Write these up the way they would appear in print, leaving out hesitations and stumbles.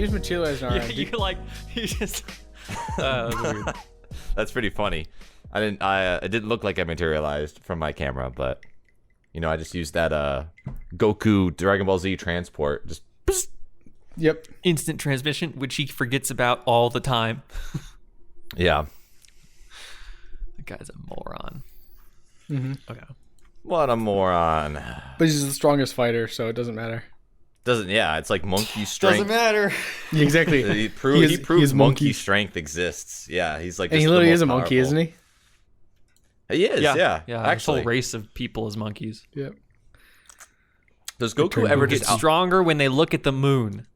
gets materialized in our end. You're like, you just. Weird. That's pretty funny. It didn't look like I materialized from my camera, but I just used that Goku Dragon Ball Z transport. Just psst. Yep. Instant transmission, which he forgets about all the time. Yeah. The guy's a moron. Mm-hmm. Okay. What a moron. But he's the strongest fighter, so it doesn't matter. It's like monkey strength. Doesn't matter. Yeah, exactly. He proves monkey strength exists. Yeah, he's like. And he literally is a monkey, powerful. isn't he? He is. Yeah. This Actually, whole race of people is monkeys. Yep. Does Goku ever Get just stronger when they look at the moon?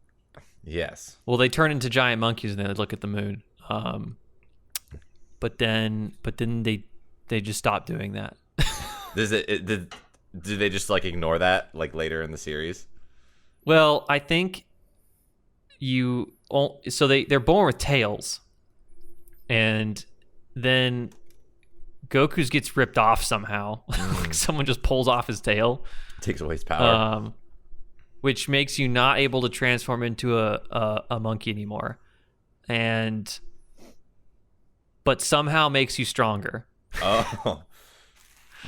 Yes. Well, they turn into giant monkeys and they look at the moon. But then they just stop doing that. Do they just like ignore that like later in the series? Well, I think they're born with tails, and then Goku's gets ripped off somehow. Like someone just pulls off his tail, Takes away his power. which makes you not able to transform into a monkey anymore, but somehow makes you stronger. Oh,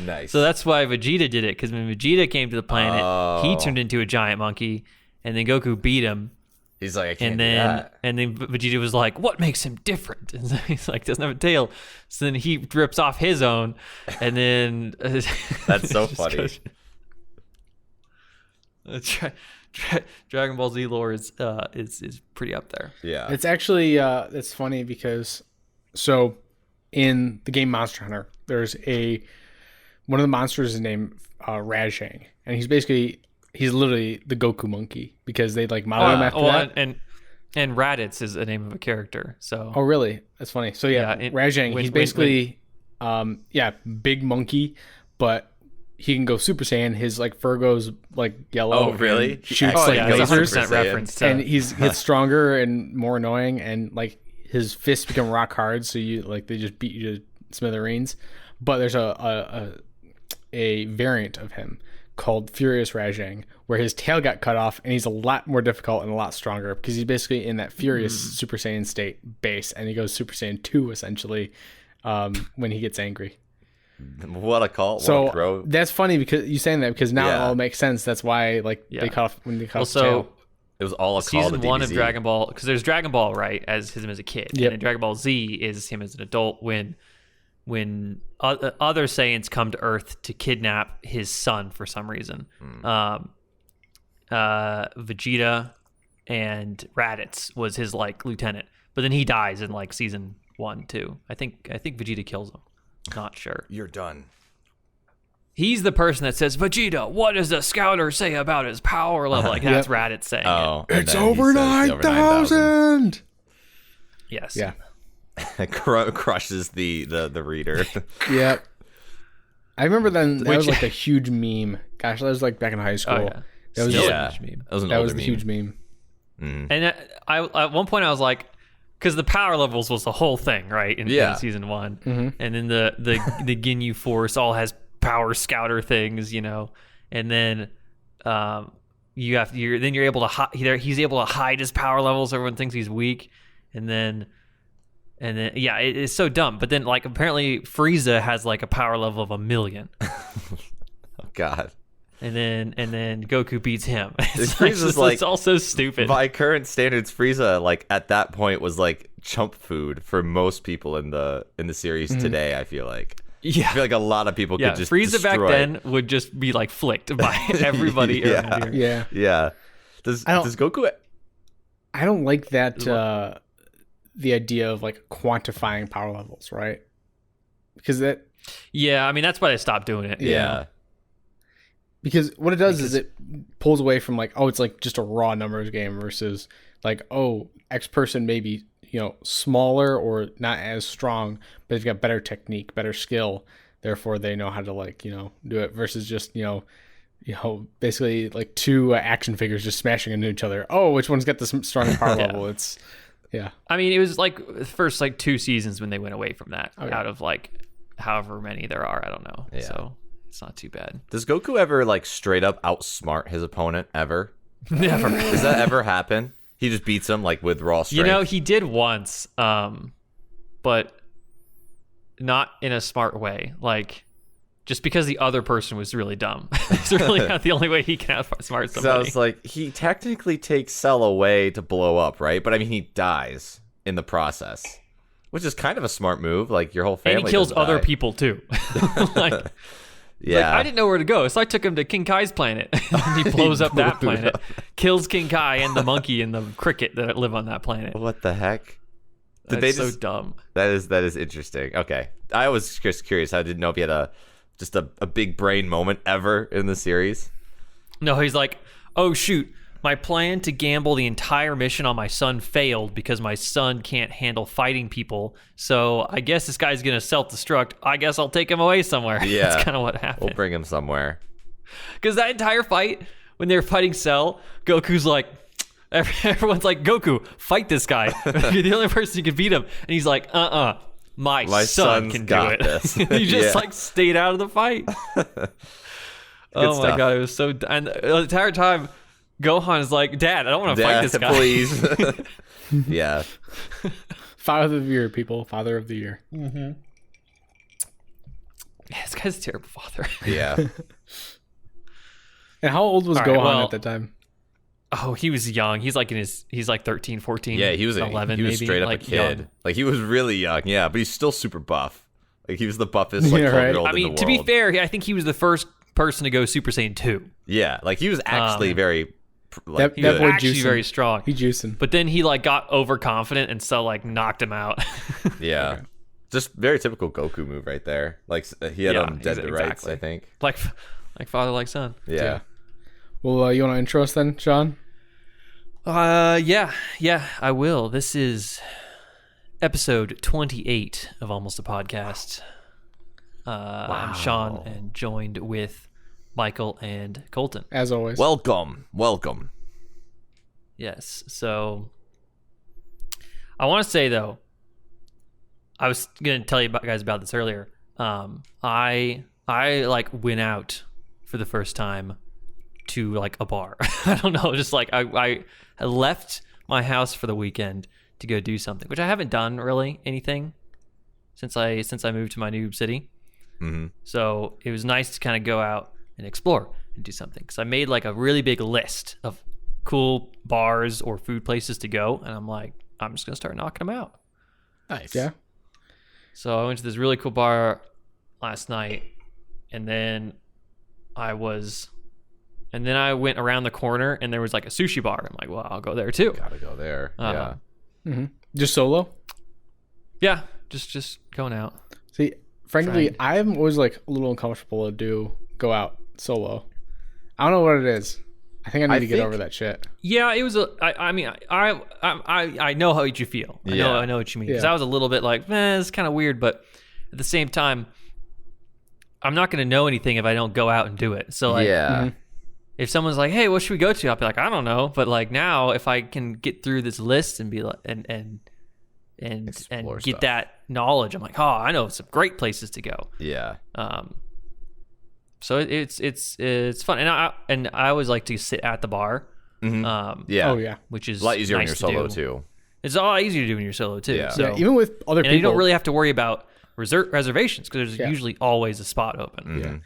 nice. So that's why Vegeta did it, because when Vegeta came to the planet, he turned into a giant monkey, and then Goku beat him. He's like, I can't do And that. then Vegeta was like, "What makes him different?" And so he's like, "Doesn't have a tail." So then he rips off his own, and then That's so funny. Dragon Ball Z lore is pretty up there. Yeah. It's actually it's funny because in the game Monster Hunter, there's one of the monsters is named Rajang, and he's literally the Goku monkey because they like model him after that. And Raditz is the name of a character. So Oh, really? That's funny. So yeah, Rajang, he's basically big monkey, but he can go Super Saiyan. His like fur goes like yellow. Oh, really? And shoots Oh, like yeah, it's a lasers. 100% reference to, And he's gets stronger and more annoying, and like his fists become rock hard, so they just beat you to smithereens. But there's a variant of him called Furious Rajang, where his tail got cut off, and he's a lot more difficult and a lot stronger because he's basically in that Furious Super Saiyan state base, and he goes Super Saiyan 2 essentially when he gets angry. What a call. So that's funny because you saying that, because now it all makes sense. That's why they cut off when they cut off his tail. It was all a call season to 1 DBZ. of Dragon Ball, because there's Dragon Ball, right, as him as a kid, Yep. and then Dragon Ball Z is him as an adult when other Saiyans come to Earth to kidnap his son for some reason. Vegeta and Raditz was his like lieutenant, but then he dies in like season 1 too. I think Vegeta kills him. Not sure. You're done. He's the person that says, "Vegeta, what does the scouter say about his power level?" Like that's Raditz saying Oh, It's over 9,000. Yes. Yeah. Crushes the reader. Yeah. I remember then that Which- was like a huge meme. Gosh, that was like back in high school. Oh, yeah. That was Still Yeah. a huge meme. That was an that older was the meme. huge meme. And I at one point I was like, because the power levels was the whole thing, right? In season 1, and then the Ginyu Force all has power scouter things, and then you're able to he's able to hide his power levels. Everyone thinks he's weak, and then it's so dumb. But then like apparently Frieza has like a power level of 1,000,000. Oh, God. And then Goku beats him. Frieza's like, it's all so stupid. By current standards, Frieza, like at that point, was like chump food for most people in the series today. I feel like. Yeah. I feel like a lot of people could just Frieza back destroy. then would just be like flicked by everybody. Yeah. Yeah. Yeah. Does Goku? I don't like that the idea of like quantifying power levels, right? Because that Yeah, I mean that's why they stopped doing it. Yeah. because what it does is it pulls away from like, oh, it's like just a raw numbers game versus like, oh, X person may be, smaller or not as strong, but they've got better technique, better skill, therefore they know how to like, do it versus just, basically like two action figures just smashing into each other. Oh, which one's got the strongest power level? It's I mean, it was like the first like 2 seasons when they went away from that Okay. out of like however many there are. I don't know. Yeah. So it's not too bad. Does Goku ever like straight up outsmart his opponent ever? Never. Does that ever happen? He just beats him like with raw strength. You know, he did once, but not in a smart way. Like, just because the other person was really dumb. It's really not the only way he can outsmart somebody. So I was like, he technically takes Cell away to blow up, right? But I mean, he dies in the process, which is kind of a smart move. Like, your whole family and he kills doesn't other die. people too. Like, Yeah. like, I didn't know where to go, so I took him to King Kai's planet. And he blows up that planet, kills King Kai and the monkey and the cricket that live on that planet. What the heck? That's so dumb. That is interesting. Okay, I was just curious. I didn't know if he had a big brain moment ever in the series. No, he's like, oh shoot, my plan to gamble the entire mission on my son failed because my son can't handle fighting people. So I guess this guy's gonna self-destruct. I guess I'll take him away somewhere. Yeah, that's kind of what happened. We'll bring him somewhere. Because that entire fight, when they were fighting Cell, Goku's like, everyone's like, Goku, fight this guy. You're the only person who can beat him. And he's like, my son can do it. This. He just like stayed out of the fight. Oh my god, it was so. And the entire time, Gohan is like, Dad, I don't want to fight this guy. Please. Yeah. Father of the year, people. Father of the year. Mm-hmm. Yeah, this guy's a terrible father. Yeah. And how old was Gohan at the time? Oh, he was young. He's like he's like 13, 14. Yeah, he was 11. He was maybe, straight up like a kid. Young. Like, he was really young. Yeah, but he's still super buff. Like, he was the buffest like 12-year-old I in the mean, world. to be fair, I think he was the first person to go Super Saiyan 2. Yeah, like, he was actually very that he was boy actually juicing. very strong. He juicing. But then he like got overconfident and so like knocked him out. Yeah. Okay. Just very typical Goku move right there. Like, he had him dead to rights, I think. Like father, like son. Yeah. Well, you want to intro us then, Sean? Yeah, I will. This is episode 28 of Almost a Podcast. Wow. I'm Sean and joined with Michael and Colton. As always. Welcome. Yes. So I want to say though, I was going to tell you guys about this earlier. I like went out for the first time to like a bar. I don't know, just like I left my house for the weekend to go do something, which I haven't done really anything since I moved to my new city. Mm-hmm. So it was nice to kind of go out and explore and do something. Because I made like a really big list of cool bars or food places to go, and I'm like, I'm just gonna start knocking them out. Nice. Yeah. So I went to this really cool bar last night, and then I went around the corner and there was like a sushi bar. I'm like, well, I'll go there too. Gotta go there. Yeah. Mm-hmm. Just solo? Yeah, just going out. See, frankly, I'm always like a little uncomfortable to go out solo. I don't know what it is. I think I need to get over that shit. Yeah, it was I mean, I know how you feel. I know what you mean. Because I was a little bit like, it's kind of weird, but at the same time, I'm not going to know anything if I don't go out and do it. So like, if someone's like, hey, what should we go to? I'll be like, I don't know. But like now, if I can get through this list and be like, and get that knowledge, I'm like, oh, I know some great places to go. Yeah. So it's fun, and I always like to sit at the bar. Mm-hmm. Yeah. Oh yeah. Which is a lot easier nice when you're solo too. It's a lot easier to do when you're solo too. Yeah. So, yeah, even with other people, and you don't really have to worry about reservations because there's usually always a spot open. Mm-hmm. Yeah.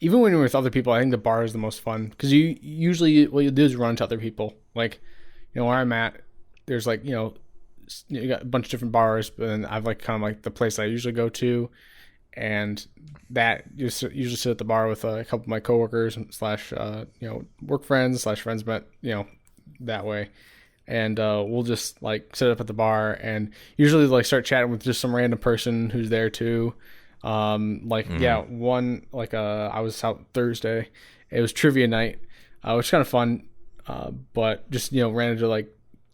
Even when you're with other people, I think the bar is the most fun because you usually what you do is run into other people. Like, where I'm at, there's like you got a bunch of different bars, but then I've like kind of like the place I usually go to, and that usually sit at the bar with a couple of my coworkers / work friends / friends met that way, and we'll just like sit up at the bar and usually like start chatting with just some random person who's there too. I was out Thursday. It was trivia night, which was kind of fun, but just ran into like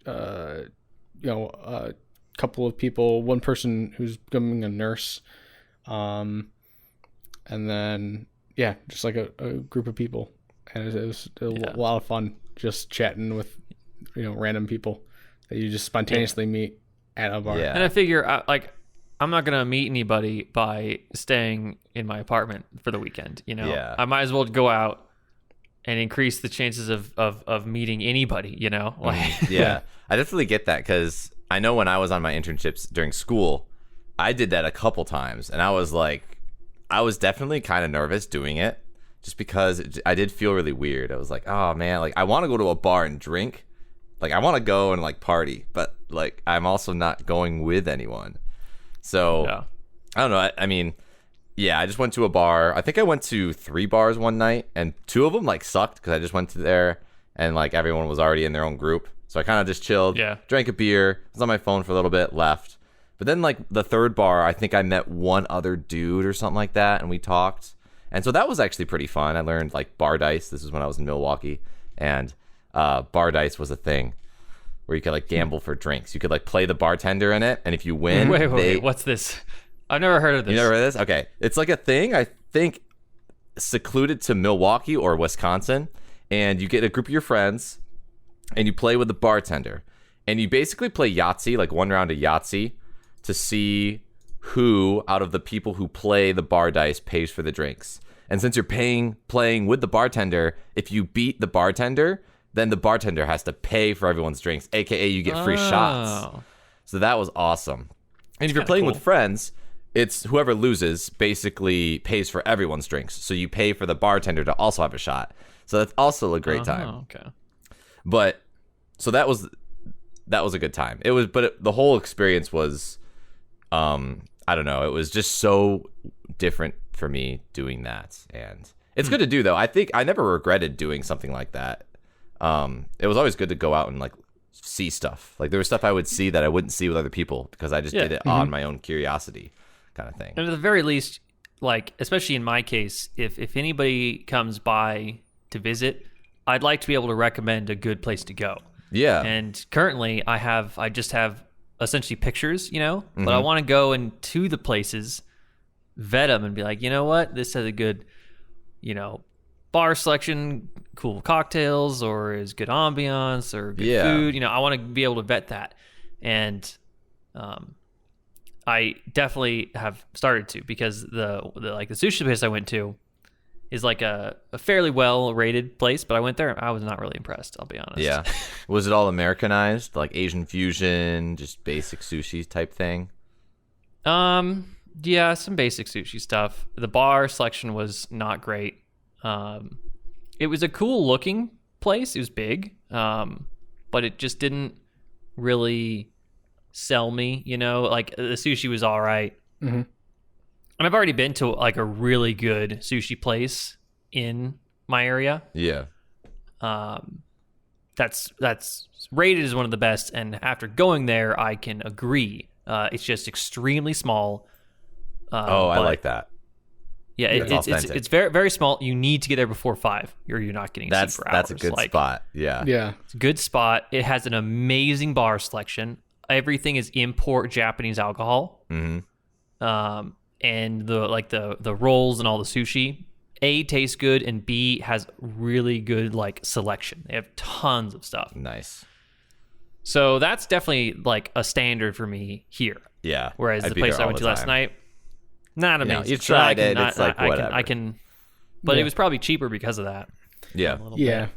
a couple of people, one person who's becoming a nurse, and then just like a group of people, and it was a lot of fun just chatting with random people that you just spontaneously meet at a bar. And I figure I'm not gonna meet anybody by staying in my apartment for the weekend. I might as well go out and increase the chances of meeting anybody, you know? Like, Yeah, I definitely get that because I know when I was on my internships during school, I did that a couple times, and I was definitely kind of nervous doing it just because I did feel really weird. I was like, oh man, like I want to go to a bar and drink. Like I want to go and like party, but like I'm also not going with anyone. So yeah. I don't know. I mean, yeah, I just went to a bar. I think I went to 3 bars one night, and 2 of them like sucked because I just went to there and like everyone was already in their own group. So I kind of just chilled, drank a beer, was on my phone for a little bit, left. But then like the 3rd bar, I think I met one other dude or something like that, and we talked. And so that was actually pretty fun. I learned like bar dice. This was when I was in Milwaukee, and bar dice was a thing where you could like gamble for drinks. You could like play the bartender in it, and if you win, wait, what's this? I've never heard of this. You never heard of this? Okay, it's like a thing. I think secluded to Milwaukee or Wisconsin, and you get a group of your friends, and you play with the bartender, and you basically play Yahtzee, like one round of Yahtzee, to see who out of the people who play the bar dice pays for the drinks. And since you're playing with the bartender, if you beat the bartender, then the bartender has to pay for everyone's drinks, aka you get free shots. So that was awesome. And if you're playing with friends, it's whoever loses basically pays for everyone's drinks. So you pay for the bartender to also have a shot. So that's also a great time. Okay. But so that was a good time. It was, but the whole experience was, I don't know. It was just so different for me doing that, and it's good to do though. I think I never regretted doing something like that. It was always good to go out and like see stuff. Like there was stuff I would see that I wouldn't see with other people because I just did it on my own curiosity kind of thing. And at the very least, like especially in my case, if anybody comes by to visit, I'd like to be able to recommend a good place to go. Yeah. And currently I just have essentially pictures, you know, but I want to go into the places, vet them and be like, you know what, this has a good, you know, bar selection, cool cocktails, or is good ambiance or good food. You know, I want to be able to vet that. And I definitely have started to, because the like the sushi place I went to is like a fairly well rated place, but I went there and I was not really impressed, I'll be honest. Yeah. Was it all Americanized, like Asian fusion, just basic sushi type thing? Yeah, some basic sushi stuff. The bar selection was not great. It was a cool looking place. It was big. But it just didn't really sell me, you know, like the sushi was all right. Mm-hmm. And I've already been to like a really good sushi place in my area. Yeah. That's rated as one of the best, and after going there, I can agree. It's just extremely small. I like that. Yeah, it's very very small. You need to get there before 5, or you're not getting a seat for hours. That's a good spot. Yeah. It's a good spot. It has an amazing bar selection. Everything is import Japanese alcohol. Mm-hmm. And the rolls and all the sushi, A, tastes good, and B, has really good like selection. They have tons of stuff. Nice. So that's definitely like a standard for me here. Yeah. Whereas the place I went to last night, not amazing. No, you tried it. It's like whatever. I can, but it was probably cheaper because of that. Yeah. Yeah.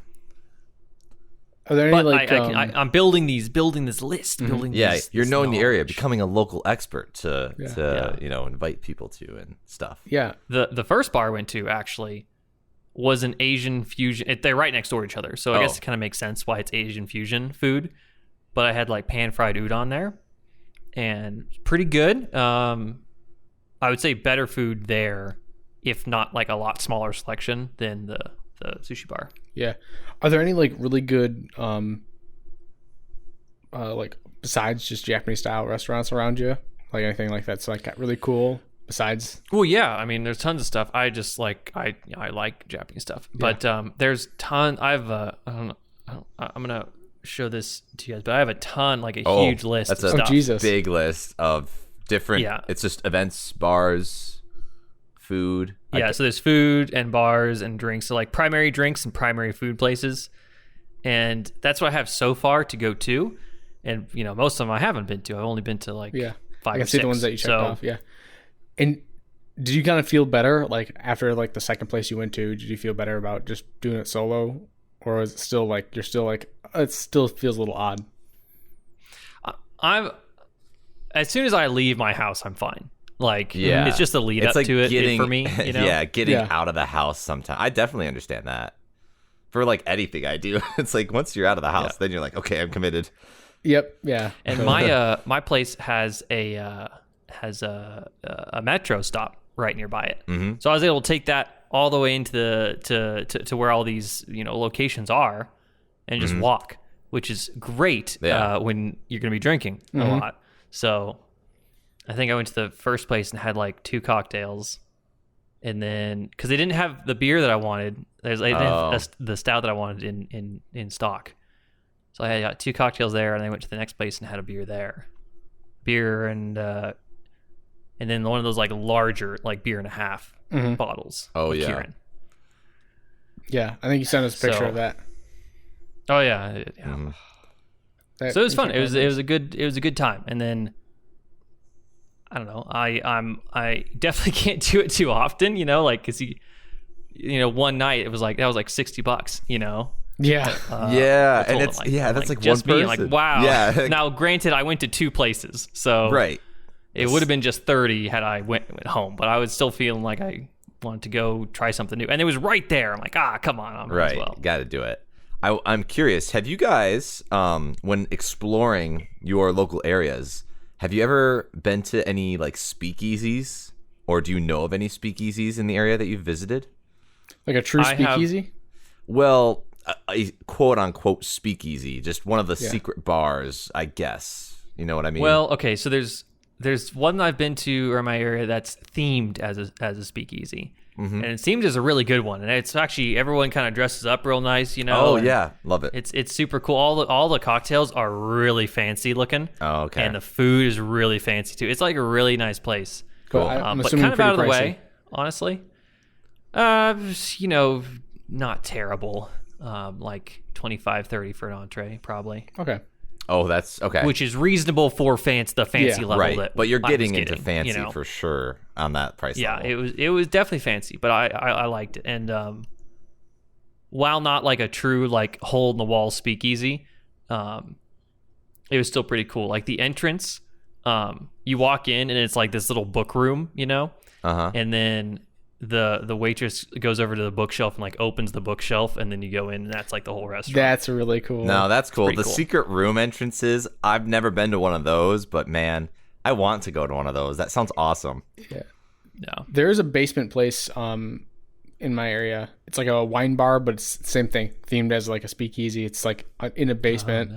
Are there any I'm building this list. You're knowing the area, becoming a local expert to you know, invite people to and stuff. Yeah. The first bar I went to actually was an Asian fusion. They're right next door to each other, so I guess it kind of makes sense why it's Asian fusion food. But I had like pan fried udon there, and pretty good. I would say better food there, if not like a lot smaller selection than the sushi bar. Yeah. Are there any like really good like besides just Japanese style restaurants around you? Like anything like that's like really cool besides? Well, yeah, I mean there's tons of stuff. I just like I like Japanese stuff. But there's I'm going to show this to you guys, but I have a ton, like a huge list of stuff. Jesus. Big list of different it's just events, bars, food. So there's food and bars and drinks, so like primary drinks and primary food places, and that's what I have so far to go to. And you know, most of them I haven't been to. I've only been to like 5 or 6. I see the ones that you checked off. Yeah. And did you kind of feel better like after like the second place you went to? Did you feel better about just doing it solo, or is it still like you're still like it still feels a little odd? I'm as soon as I leave my house, I'm fine. Like, it's just a lead it's up like to getting, it for me. You know? Getting out of the house sometimes. I definitely understand that. For like anything I do, it's like once you're out of the house, then you're like, okay, I'm committed. Yep. Yeah. And my place has a metro stop right nearby it, so I was able to take that all the way into to where all these locations are, and just walk, which is great when you're going to be drinking a lot. So I think I went to the first place and had like 2 cocktails, and then because they didn't have the beer that I wanted, they didn't have the stout that I wanted in stock. So I got 2 cocktails there, and I went to the next place and had a beer there, and then one of those like larger like beer and a half bottles. Oh yeah, Kieran. Yeah, I think you sent us a picture of that. Oh yeah. So it was fun. It was a good time. And then I don't know. I definitely can't do it too often. Like because one night it was like that was like $60. Yeah. And it's that's like just one me. person. Like wow. Yeah. Now, granted, I went to 2 places, so right. It would have been just 30 had I went home, but I was still feeling like I wanted to go try something new, and it was right there. I'm like, come on, right. As well. Got to do it. I'm curious. Have you guys, when exploring your local areas, have you ever been to any like speakeasies, or do you know of any speakeasies in the area that you've visited? Like a true speakeasy? Well, a quote unquote speakeasy, just one of the secret bars, I guess. You know what I mean? Well, okay, so there's one I've been to in my area that's themed as a speakeasy. And it seems as a really good one, and it's actually everyone kind of dresses up real nice, Oh yeah, love it. It's super cool. All the cocktails are really fancy looking. Oh okay. And the food is really fancy too. It's like a really nice place. Cool. But kind of out of the way, honestly. Not terrible. Like $25-$30 for an entree, probably. Okay. Oh, that's okay. Which is reasonable for the fancy level. Right. But you're getting into getting, fancy for sure on that price level. Yeah, it was definitely fancy, but I liked it. And while not like a true like hole in the wall speakeasy, it was still pretty cool. Like the entrance, you walk in and it's like this little book room, and then the waitress goes over to the bookshelf and like opens the bookshelf, and then you go in and that's like the whole restaurant. That's really cool. No, that's cool. The cool. secret room entrances, I've never been to one of those, but man, I want to go to one of those. That sounds awesome. Yeah. No. There's a basement place in my area. It's like a wine bar, but it's the same thing, themed as like a speakeasy. It's like in a basement.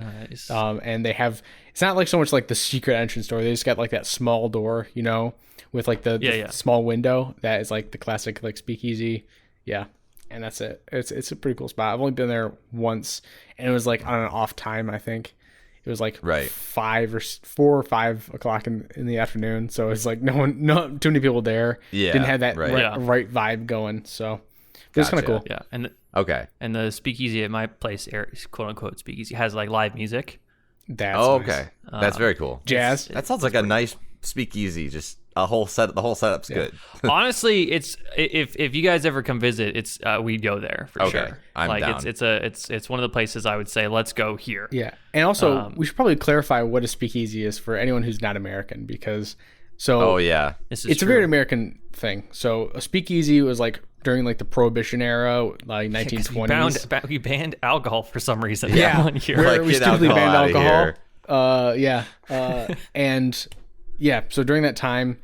Oh, nice. And they have, it's not like so much like the secret entrance door. They just got like that small door, with like the small window that is like the classic like speakeasy. Yeah. And that's it. It's a pretty cool spot. I've only been there once, and it was like on an off time, I think. It was like 4 or 5 o'clock in the afternoon. So it's like not too many people there. Yeah. Didn't have that right vibe going. So it was kind of cool. Yeah. And okay. And the speakeasy at my place, quote unquote speakeasy, has like live music. That's nice. Okay. That's very cool. Jazz. That sounds like a nice speakeasy. Just the whole setup's good. Honestly, it's if you guys ever come visit, it's we'd go there for sure. I'm like down. It's one of the places I would say let's go here. Yeah. And also we should probably clarify what a speakeasy is for anyone who's not American, because it's a very American thing. So a speakeasy was like during like the Prohibition era, like 1920s. We banned alcohol for some reason. Yeah, one year. where Like, we get strictly banned alcohol alcohol. And so during that time,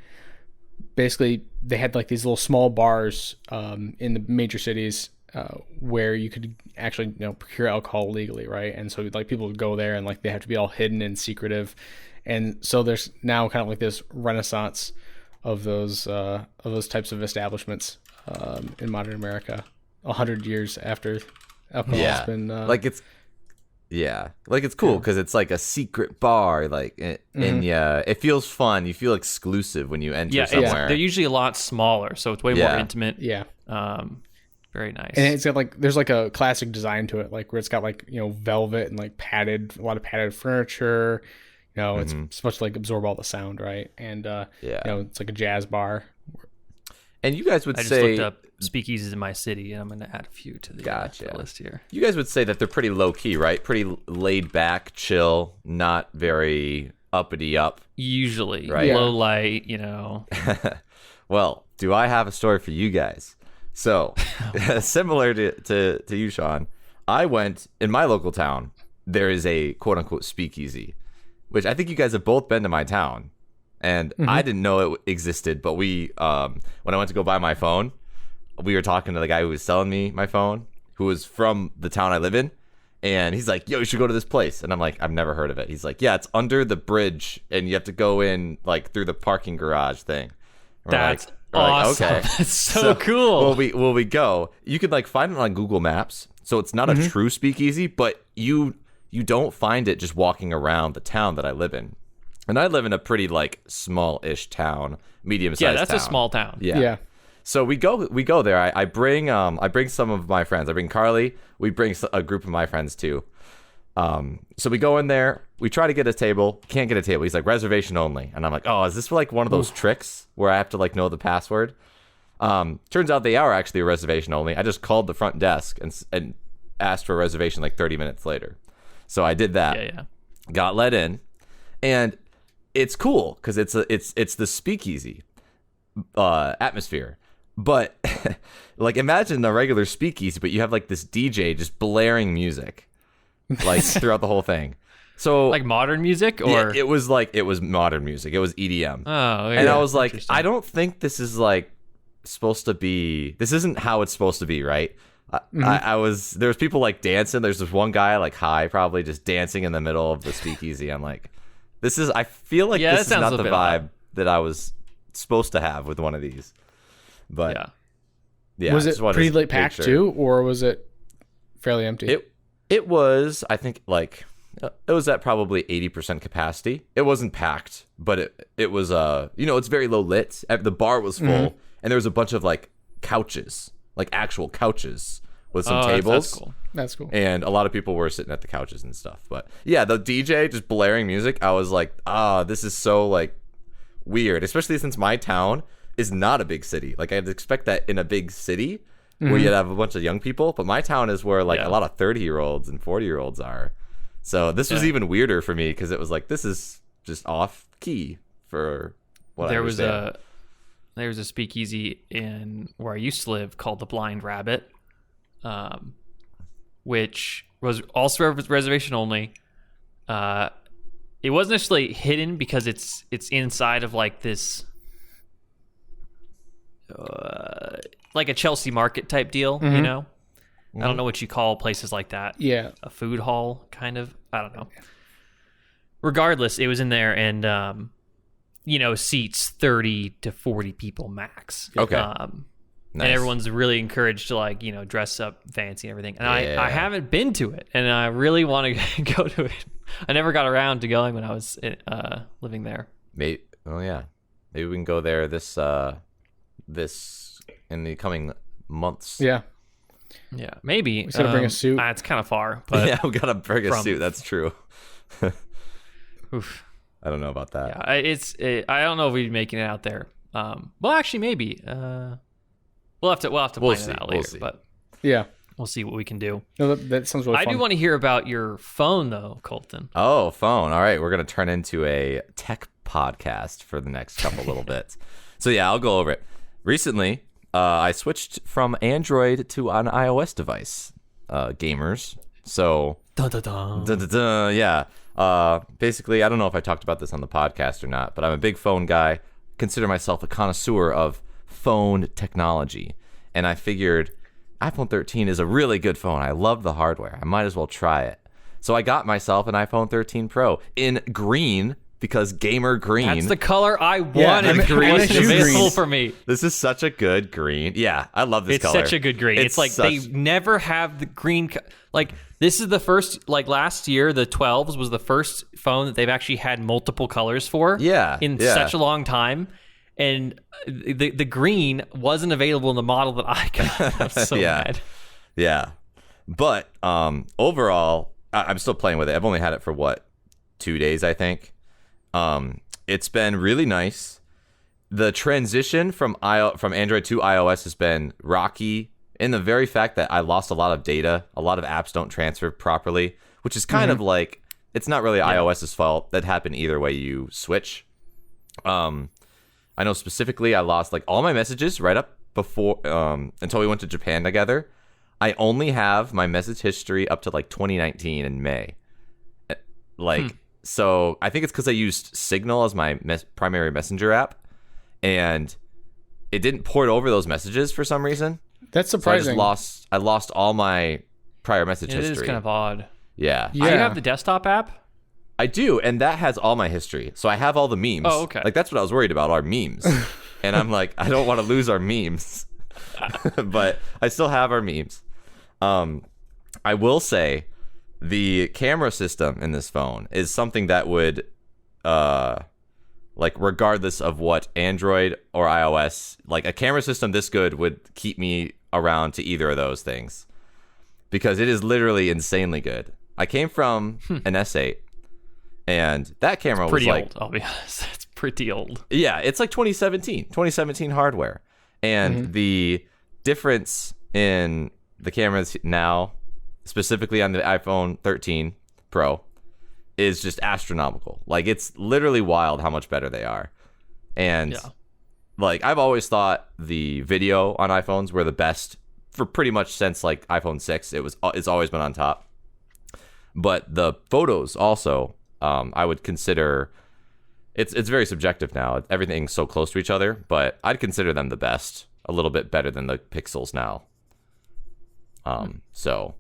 basically they had like these little small bars in the major cities where you could actually procure alcohol legally, right? And so like people would go there, and like they have to be all hidden and secretive. And so there's now kind of like this renaissance of those types of establishments in modern America, 100 years after alcohol's been it's cool because it's like a secret bar, like and it feels fun. You feel exclusive when you enter somewhere. They're usually a lot smaller, so it's way more intimate. Very nice. And it's got like there's like a classic design to it, like where it's got like velvet and like a lot of padded furniture. It's supposed to like absorb all the sound, right? And it's like a jazz bar. And you guys would I just say looked up speakeasies in my city, and I'm going to add a few to the list here. You guys would say that they're pretty low key, right? Pretty laid back, chill, not very uppity up. Usually, right? Low light, Well, do I have a story for you guys? So, similar to you, Sean, I went in my local town. There is a quote unquote speakeasy, which I think you guys have both been to my town. And I didn't know it existed, but we, when I went to go buy my phone, we were talking to the guy who was selling me my phone, who was from the town I live in. And he's like, yo, you should go to this place. And I'm like, I've never heard of it. He's like, yeah, it's under the bridge and you have to go in like through the parking garage thing. That's awesome. Okay. That's so cool. We go. You could like find it on Google Maps. So it's not a true speakeasy, but you don't find it just walking around the town that I live in. And I live in a pretty like small-ish town, medium-sized town. Yeah, that's a small town. Yeah. So we go there. I bring some of my friends. I bring Carly. We bring a group of my friends too. So we go in there. We try to get a table. Can't get a table. He's like, reservation only. And I'm like, oh, is this like one of those tricks where I have to like know the password? Turns out they are actually a reservation only. I just called the front desk and asked for a reservation like 30 minutes later. So I did that. Yeah. Got let in, and it's cool because it's the speakeasy atmosphere. But like, imagine a regular speakeasy, but you have like this DJ just blaring music like throughout the whole thing. So like modern music, or yeah, it was modern music. It was EDM. Oh, yeah. And I was like, I don't think this is like supposed to be. This isn't how it's supposed to be, right? There was people like dancing. There's this one guy like high, probably just dancing in the middle of the speakeasy. I'm like, I feel like this is not the vibe that I was supposed to have with one of these. But yeah. Was it pretty late packed too, or was it fairly empty? It was, I think, like it was at probably 80% capacity. It wasn't packed, but it was it's very low lit. The bar was full, and there was a bunch of like couches, like actual couches with some tables. That's cool. And a lot of people were sitting at the couches and stuff. But yeah, the DJ just blaring music, I was like, this is so like weird, especially since my town is not a big city. Like I'd expect that in a big city where you'd have a bunch of young people, but my town is where like a lot of 30-year-olds and 40-year-olds are. So this was even weirder for me because it was like, this is just off key for what I understand. There was a speakeasy in where I used to live called the Blind Rabbit, which was also reservation only. It wasn't necessarily hidden because it's inside of like this, like a Chelsea Market type deal, you know? I don't know what you call places like that. Yeah. A food hall, kind of. I don't know. Regardless, it was in there, and seats 30 to 40 people max. Okay. Nice. And everyone's really encouraged to like, dress up fancy and everything. And I haven't been to it, and I really want to go to it. I never got around to going when I was living there. Maybe we can go there this in the coming months. Yeah. Yeah, maybe. We gotta bring a suit. It's kind of far, but yeah, we gotta bring a suit. That's true. Oof. I don't know about that. Yeah, I don't know if we'd be making it out there. Well, actually, maybe. We'll have to plan it out later. But yeah, we'll see what we can do. No, that sounds really fun. I do want to hear about your phone, though, Colton. Oh, phone. All right, we're gonna turn into a tech podcast for the next couple little bits. So yeah, I'll go over it. Recently, I switched from Android to an iOS device. Gamers. So yeah. Basically, I don't know if I talked about this on the podcast or not, but I'm a big phone guy. Consider myself a connoisseur of phone technology, and I figured iPhone 13 is a really good phone. I love the hardware. I might as well try it. So I got myself an iPhone 13 Pro in green because gamer green. That's the color I wanted. Green was available for me. This is such a good green. Yeah, I love this color. It's such a good green. It's like they never have the green. Like this is the first. Like last year, the 12s was the first phone that they've actually had multiple colors for. Yeah, in such a long time. And the green wasn't available in the model that I got. I'm so mad. Yeah. But overall, I'm still playing with it. I've only had it for 2 days, I think. It's been really nice. the transition from Android to iOS has been rocky in the very fact that I lost a lot of data. A lot of apps don't transfer properly, which is kind of like, it's not really iOS's fault. That happened either way you switch. I know specifically I lost like all my messages right up before until we went to Japan together. I only have my message history up to like 2019 in May. So I think it's because I used Signal as my primary messenger app, and it didn't port over those messages for some reason. That's surprising. So I lost all my prior message history. It is kind of odd. Yeah. Do you have the desktop app? I do, and that has all my history. So I have all the memes. Oh, okay. Like, that's what I was worried about, our memes. And I'm like, I don't want to lose our memes. But I still have our memes. I will say the camera system in this phone is something that would, like, regardless of what Android or iOS, like, a camera system this good would keep me around to either of those things. Because it is literally insanely good. I came from an S8. And that camera was like... Pretty old, I'll be honest. It's pretty old. Yeah, it's like 2017 hardware. And the difference in the cameras now, specifically on the iPhone 13 Pro, is just astronomical. Like, it's literally wild how much better they are. And, like, I've always thought the video on iPhones were the best for pretty much since, like, iPhone 6. It's always been on top. But the photos also... I would consider it's very subjective now. Everything's so close to each other, but I'd consider them the best, a little bit better than the Pixels now. So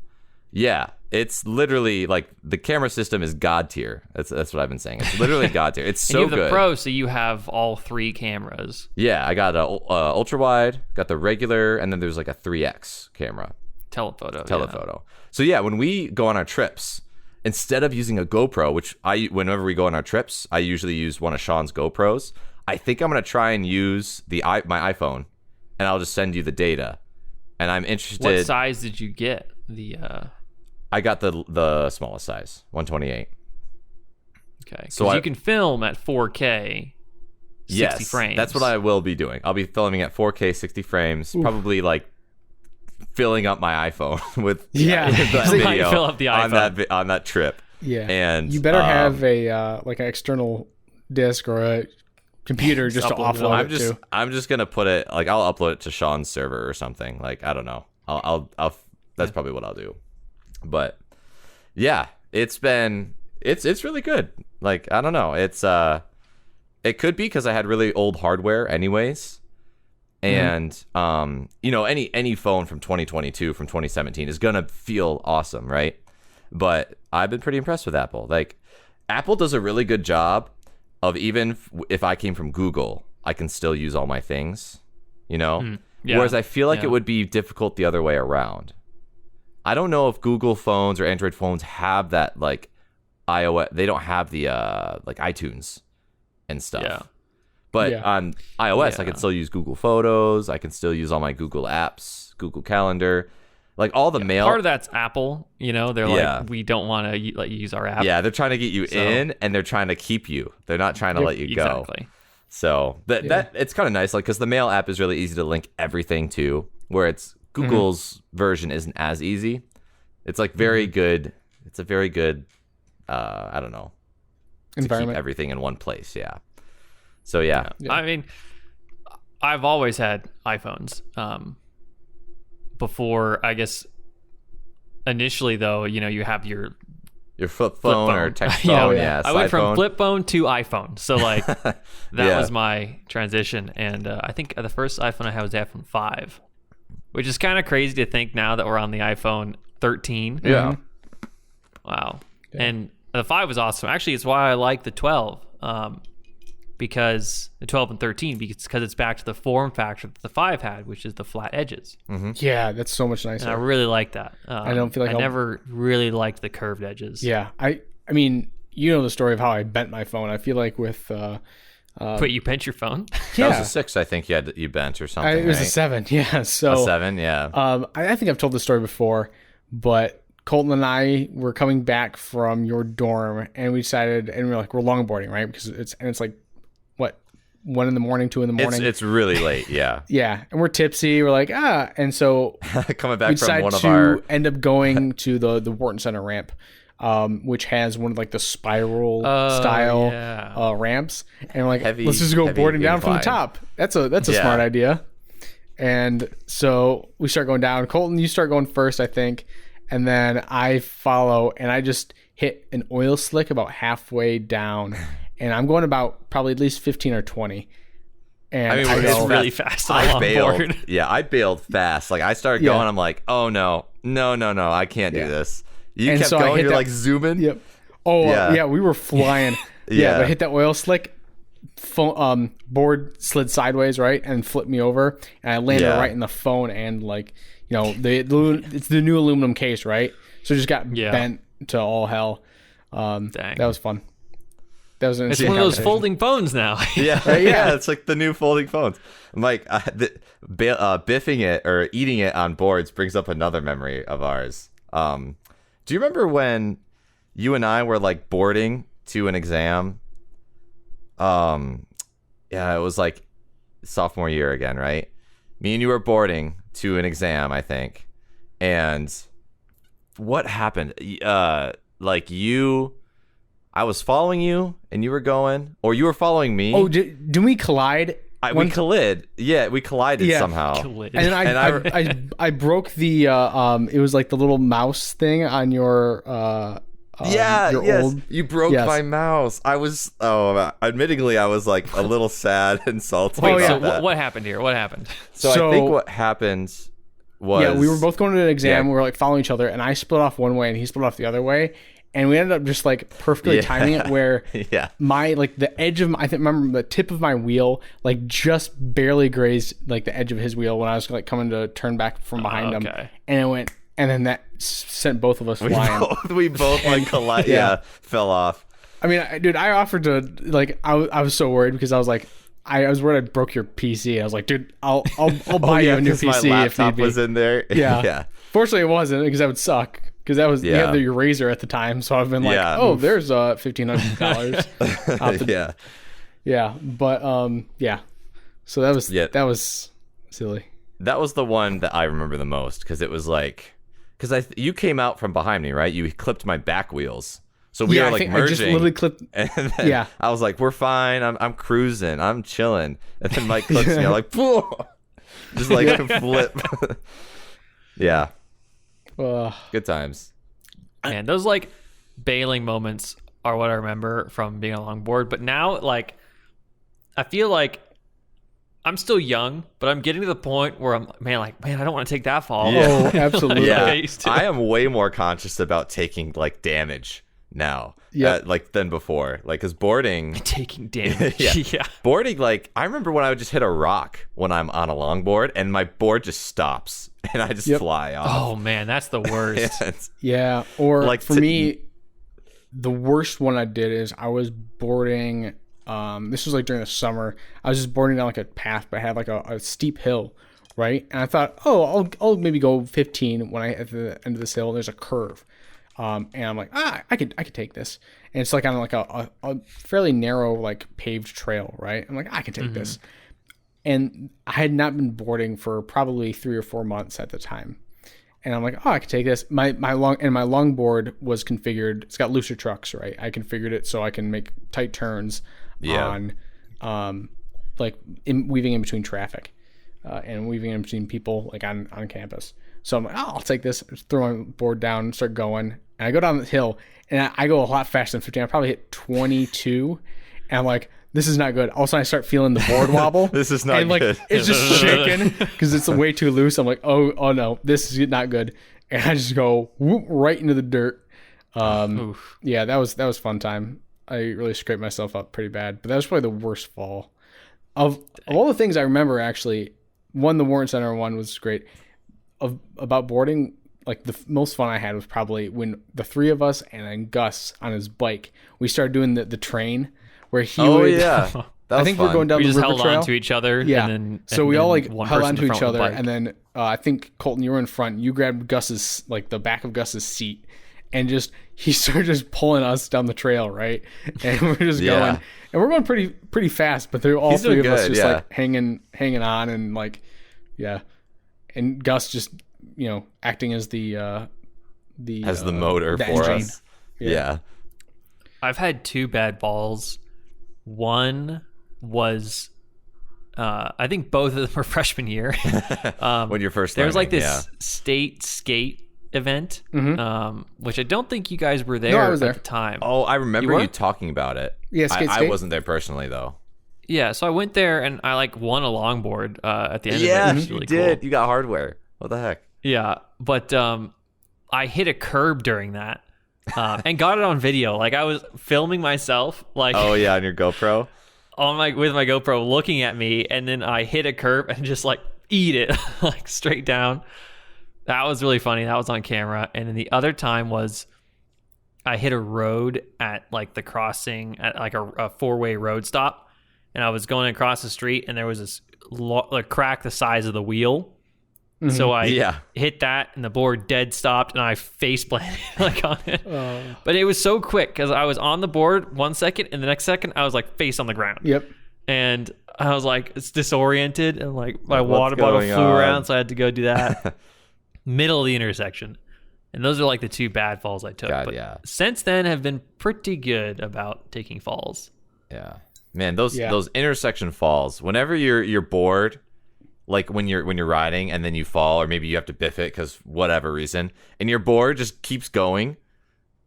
yeah, it's literally like the camera system is god tier. That's what I've been saying. It's literally god tier. It's so you have good. The Pro, so you have all three cameras. Yeah, I got a ultra wide, got the regular, and then there's like a 3x camera. Telephoto. Yeah. So yeah, when we go on our trips, instead of using a GoPro, which whenever we go on our trips, I usually use one of Sean's GoPros. I think I'm gonna try and use my iPhone, and I'll just send you the data. And I'm interested. What size did you get? I got the smallest size, 128. Okay, so you can film at 4K, 60 frames. That's what I will be doing. I'll be filming at 4K, 60 frames, probably like filling up my iPhone with that video fill up the iPhone on that trip. Yeah, and you better have a like an external disk or a computer just to offload it to. I'm just gonna put it like I'll upload it to Sean's server or something. Like I don't know. I'll that's probably what I'll do. But yeah, it's really good. Like I don't know. It could be because I had really old hardware anyways. And any phone from 2022 from 2017 is gonna feel awesome, right? But I've been pretty impressed with Apple. Like Apple does a really good job of, even if I came from Google, I can still use all my things, whereas I feel like it would be difficult the other way around. I don't know if Google phones or Android phones have that, like iOS. They don't have the like iTunes and stuff. But on iOS, I can still use Google Photos. I can still use all my Google apps, Google Calendar, like all the mail. Part of that's Apple. They're like, we don't want to let you use our app. Yeah, they're trying to get you in, and they're trying to keep you. They're not trying to let you go. Exactly. So that it's kind of nice, like because the mail app is really easy to link everything to, where it's Google's version isn't as easy. It's like very good. It's a very good, I don't know, environment. To keep everything in one place. Yeah. So yeah. I mean, I've always had iPhones. Before, I guess, initially though, you have your flip phone or text phone. I went from flip phone to iPhone, so like that was my transition. And I think the first iPhone I had was the iPhone 5, which is kind of crazy to think now that we're on the iPhone 13. Yeah. Wow. Yeah. And the 5 was awesome. Actually, it's why I like the 12. Because the 12 and 13, because it's back to the form factor that the 5 had, which is the flat edges. Yeah, that's so much nicer. And I really like that. I don't feel like I never really liked the curved edges. Yeah, I mean, you know the story of how I bent my phone. I feel like with Wait, you bent your phone? Yeah, that was a 6. I think you bent or something. It was a 7. Yeah, so a 7. Yeah. I think I've told this story before, but Colton and I were coming back from your dorm, and we decided, and we're longboarding, right? Because it's like, what, 1 in the morning, 2 in the morning. It's really late. Yeah. Yeah, and we're tipsy. We're like, and so coming we back from decide one of to our end up going to the Wharton Center ramp, which has one of like the spiral style ramps, and we're like, let's just go boarding down from the top. That's a smart idea. And so we start going down. Colton, you start going first, I think, and then I follow, and I just hit an oil slick about halfway down, and I'm going about probably at least 15 or 20. And I mean, it's really fast. I bailed. Yeah, I bailed fast. Like I started going, I'm like, oh no, I can't do this. You kept going. You're like zooming. Yep. Oh yeah, we were flying. Yeah, but I hit that oil slick. Board slid sideways, right, and flipped me over, and I landed right in the phone, and like, you know, it's the new aluminum case, right? So it just got bent to all hell. Dang. That was fun. That was it's one of those folding phones now. Yeah, it's like the new folding phones. I'm like, biffing it or eating it on boards brings up another memory of ours. Do you remember when you and I were like boarding to an exam? Yeah, it was like sophomore year again, right? Me and you were boarding to an exam, I think. And what happened? Like I was following you and you were going, or you were following me. Oh, did we collide? We collided. Yeah, we collided somehow. And then I broke the it was like the little mouse thing on your you broke my mouse. I was admittingly I was like a little sad and salty. Wait, so what happened here? What happened? So I think what happened was we were both going to an exam. We were like following each other, and I split off one way and he split off the other way, and we ended up just like perfectly timing it where my like the edge of my, I think remember the tip of my wheel like just barely grazed like the edge of his wheel when I was like coming to turn back from behind him, and it went. And then that sent both of us flying. We both like collided. Fell off. I mean, dude, I offered to like. I was so worried because I was like, I was worried I broke your PC. I was like, dude, I'll buy you a new PC my if need be. Was in there. Yeah. Fortunately, it wasn't because that would suck. Because that was you had the eraser at the time, so I've been like, oh, there's $1,500. Yeah, but So that was silly. That was the one that I remember the most because it was like. Because you came out from behind me, right? You clipped my back wheels, so we were like merging. I just literally clipped. And then I was like, "We're fine. I'm cruising. I'm chilling." And then Mike clips me. I'm like, "Pooh!" Just like flip. Yeah. Good times. Man, those like bailing moments are what I remember from being on longboard. But now, like, I feel like. I'm still young, but I'm getting to the point where I don't want to take that fall. Yeah. Oh, absolutely. Yeah. I am way more conscious about taking like damage now, like than before. Like, cause boarding, taking damage. Boarding, like I remember when I would just hit a rock when I'm on a longboard, and my board just stops, and I just fly off. Oh man, that's the worst. Yeah, or like for me, the worst one I did is I was boarding. This was like during the summer. I was just boarding down like a path, but I had like a steep hill, right? And I thought, I'll maybe go 15 when I at the end of this hill. And there's a curve, and I'm like, I could take this. And it's like on like a fairly narrow like paved trail, right? I'm like, I can take this. And I had not been boarding for probably 3 or 4 months at the time. And I'm like, I can take this. My longboard was configured. It's got looser trucks, right? I configured it so I can make tight turns. On like weaving in between traffic and weaving in between people like on campus. So I'm like, I'll take this, just throw my board down, start going. And I go down the hill and I go a lot faster than 15. I probably hit 22 and I'm like, this is not good. All of a sudden I start feeling the board wobble. This is not good. Like, it's just shaking because it's way too loose. I'm like, oh no, this is not good. And I just go whoop right into the dirt. Yeah, that was a fun time. I really scraped myself up pretty bad, but that was probably the worst fall. Of all the things I remember, actually, the Warren Center one was great. About boarding, like the most fun I had was probably when the three of us and then Gus on his bike, we started doing the train where he would. Yeah. I think we're going down the river trail. We just held on to each other. Yeah. And then, we all like held on to each other, and then I think Colton, you were in front. You grabbed Gus's the back of Gus's seat. and he started just pulling us down the trail, right? And we're just going, and we're going pretty fast, but they're all three of us just like hanging on, and like, and Gus just acting as the motor the for engine. us. Yeah. I've had 2 bad falls. One was, I think both of them were freshman year. When you're first there was learning, like this state skate event, Mm-hmm. which I don't think you guys were there No, I was there at the time. Oh, I remember You you were? talking about it. Yeah, skate. I wasn't there personally though. Yeah, so I went there and I like won a longboard at the end Yeah, of it. It was you really did. cool. You got hardware. What the heck? Yeah, but I hit a curb during that and got it on video. Like I was filming myself, like Oh yeah, on your GoPro. with my GoPro looking at me, and then I hit a curb and just like eat it like straight down. That was really funny. That was on camera. And then the other time was I hit a road at like the crossing at like a 4-way road stop, and I was going across the street, and there was this crack the size of the wheel. Mm-hmm. So I hit that, and the board dead stopped, and I face planted like on it. But it was so quick because I was on the board 1 second, and the next second I was like face on the ground. Yep. And I was like, it's disoriented, and like my What's water bottle going flew on? around, so I had to go do that. Middle of the intersection. And those are like the 2 bad falls I took. God, but yeah. since then have been pretty good about taking falls. Yeah, man, those intersection falls. Whenever you're bored, like when you're riding and then you fall, or maybe you have to biff it because whatever reason, and your board just keeps going,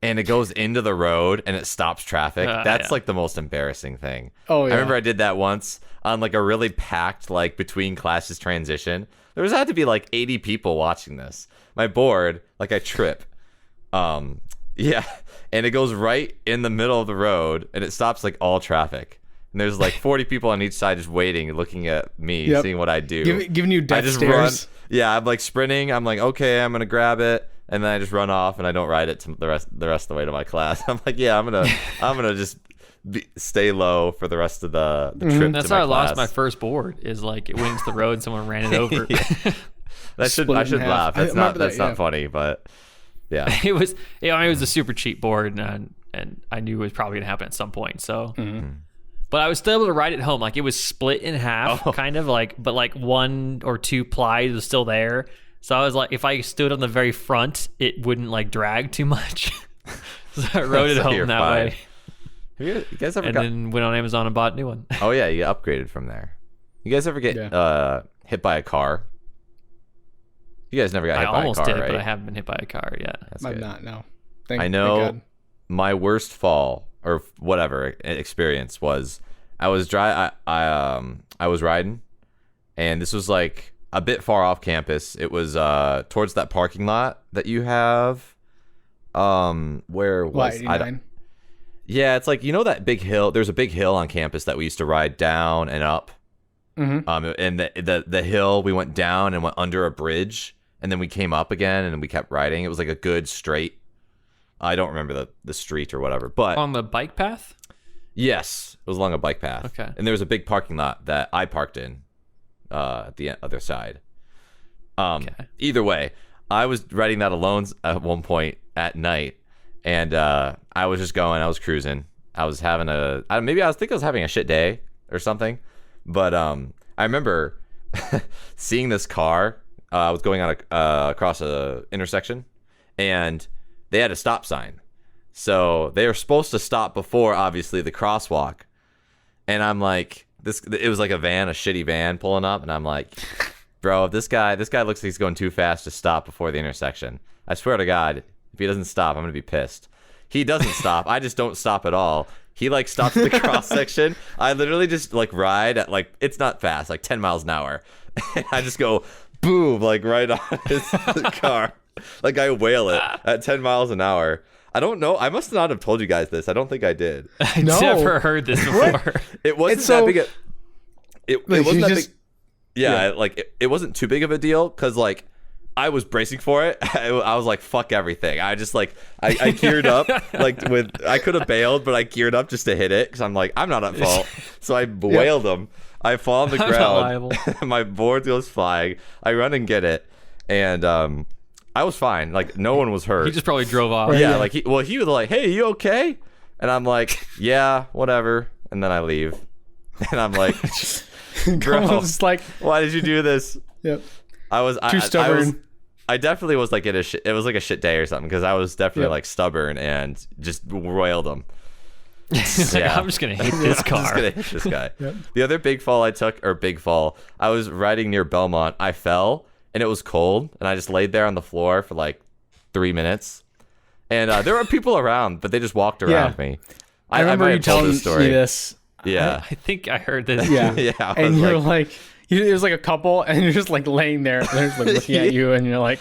and it goes into the road and it stops traffic. That's like the most embarrassing thing. Oh yeah. I remember I did that once on like a really packed like between classes transition. There had to be like 80 people watching this. My board, like I trip. And it goes right in the middle of the road, and it stops like all traffic. And there's like 40 people on each side just waiting, looking at me, seeing what I do. Giving you death I just stares. run. Yeah, I'm like sprinting. I'm like, okay, I'm gonna grab it, and then I just run off, and I don't ride it to the rest of the way to my class. I'm like, yeah, I'm gonna just stay low for the rest of the trip. That's to my how I lost my class. first board. Is like it went into the road and someone ran it over. I Split it in should half. laugh. I That's remember not that, funny, but yeah. It was a super cheap board, and I knew it was probably gonna happen at some point. So. But I was still able to ride it home. Like it was split in half, kind of like, but like 1 or 2 plies was still there. So I was like, if I stood on the very front, it wouldn't like drag too much. So I rode it So home you're that fine. way. Have you guys ever And then went on Amazon and bought a new one. Oh yeah, you upgraded from there. You guys ever get hit by a car? You guys never got hit I by a almost car, did, right? but I haven't been hit by a car yet. That's I'm good. not. No. I know my worst fall or whatever experience was I was I was riding, and this was like a bit far off campus. It was towards that parking lot that you have. Where was I? Yeah, it's like that big hill. There's a big hill on campus that we used to ride down and up. Mm-hmm. And the hill we went down and went under a bridge, and then we came up again and we kept riding. It was like a good straight. I don't remember the street or whatever, but On the bike path? yes, it was along a bike path. Okay. And there was a big parking lot that I parked in at the other side. Either way, I was riding that alone at one point at night, and I was just going. I was cruising. I was having I think I was having a shit day or something. But I remember seeing this car. I was going on across a intersection, and they had a stop sign. So they were supposed to stop before, obviously, the crosswalk. And I'm like, it was like a shitty van pulling up, and I'm like, bro, this guy looks like he's going too fast to stop before the intersection. I swear to God, if he doesn't stop, I'm gonna be pissed. He doesn't stop. I just don't stop at all. He like stops at the cross section. I literally just like ride at like, it's not fast, like 10 miles an hour. And I just go boom, like right on his car. Like I whale it at 10 miles an hour. I don't know. I must not have told you guys this. I don't think I did. I've No. never heard this before. It wasn't It's so- that big. It Like, wasn't you that just- big. Yeah, like it wasn't too big of a deal because like I was bracing for it. I was like, fuck everything. I just like I geared up like I could have bailed, but I geared up just to hit it because I'm like, I'm not at fault. So I wailed him. I fall on the I'm not ground. liable. My board goes flying. I run and get it, and I was fine. Like no one was hurt. He just probably drove off. Yeah, like he was like, "Hey, you okay?" And I'm like, "Yeah, whatever." And then I leave, and I'm like, "Bro, like, why did you do this?" Yep. I was Too stubborn. I definitely was like it was like a shit day or something because I was definitely like stubborn and just roiled him. Like, I'm just gonna hit this car. I'm just gonna hit this guy. The other big fall I was riding near Belmont. I fell and it was cold, and I just laid there on the floor for like 3 minutes. And there were people around, but they just walked around me. I remember you telling me this. Yeah, I think I heard this. Yeah, yeah. And you're like, there's like a couple, and you're just like laying there, and they're just like looking at you, and you're like,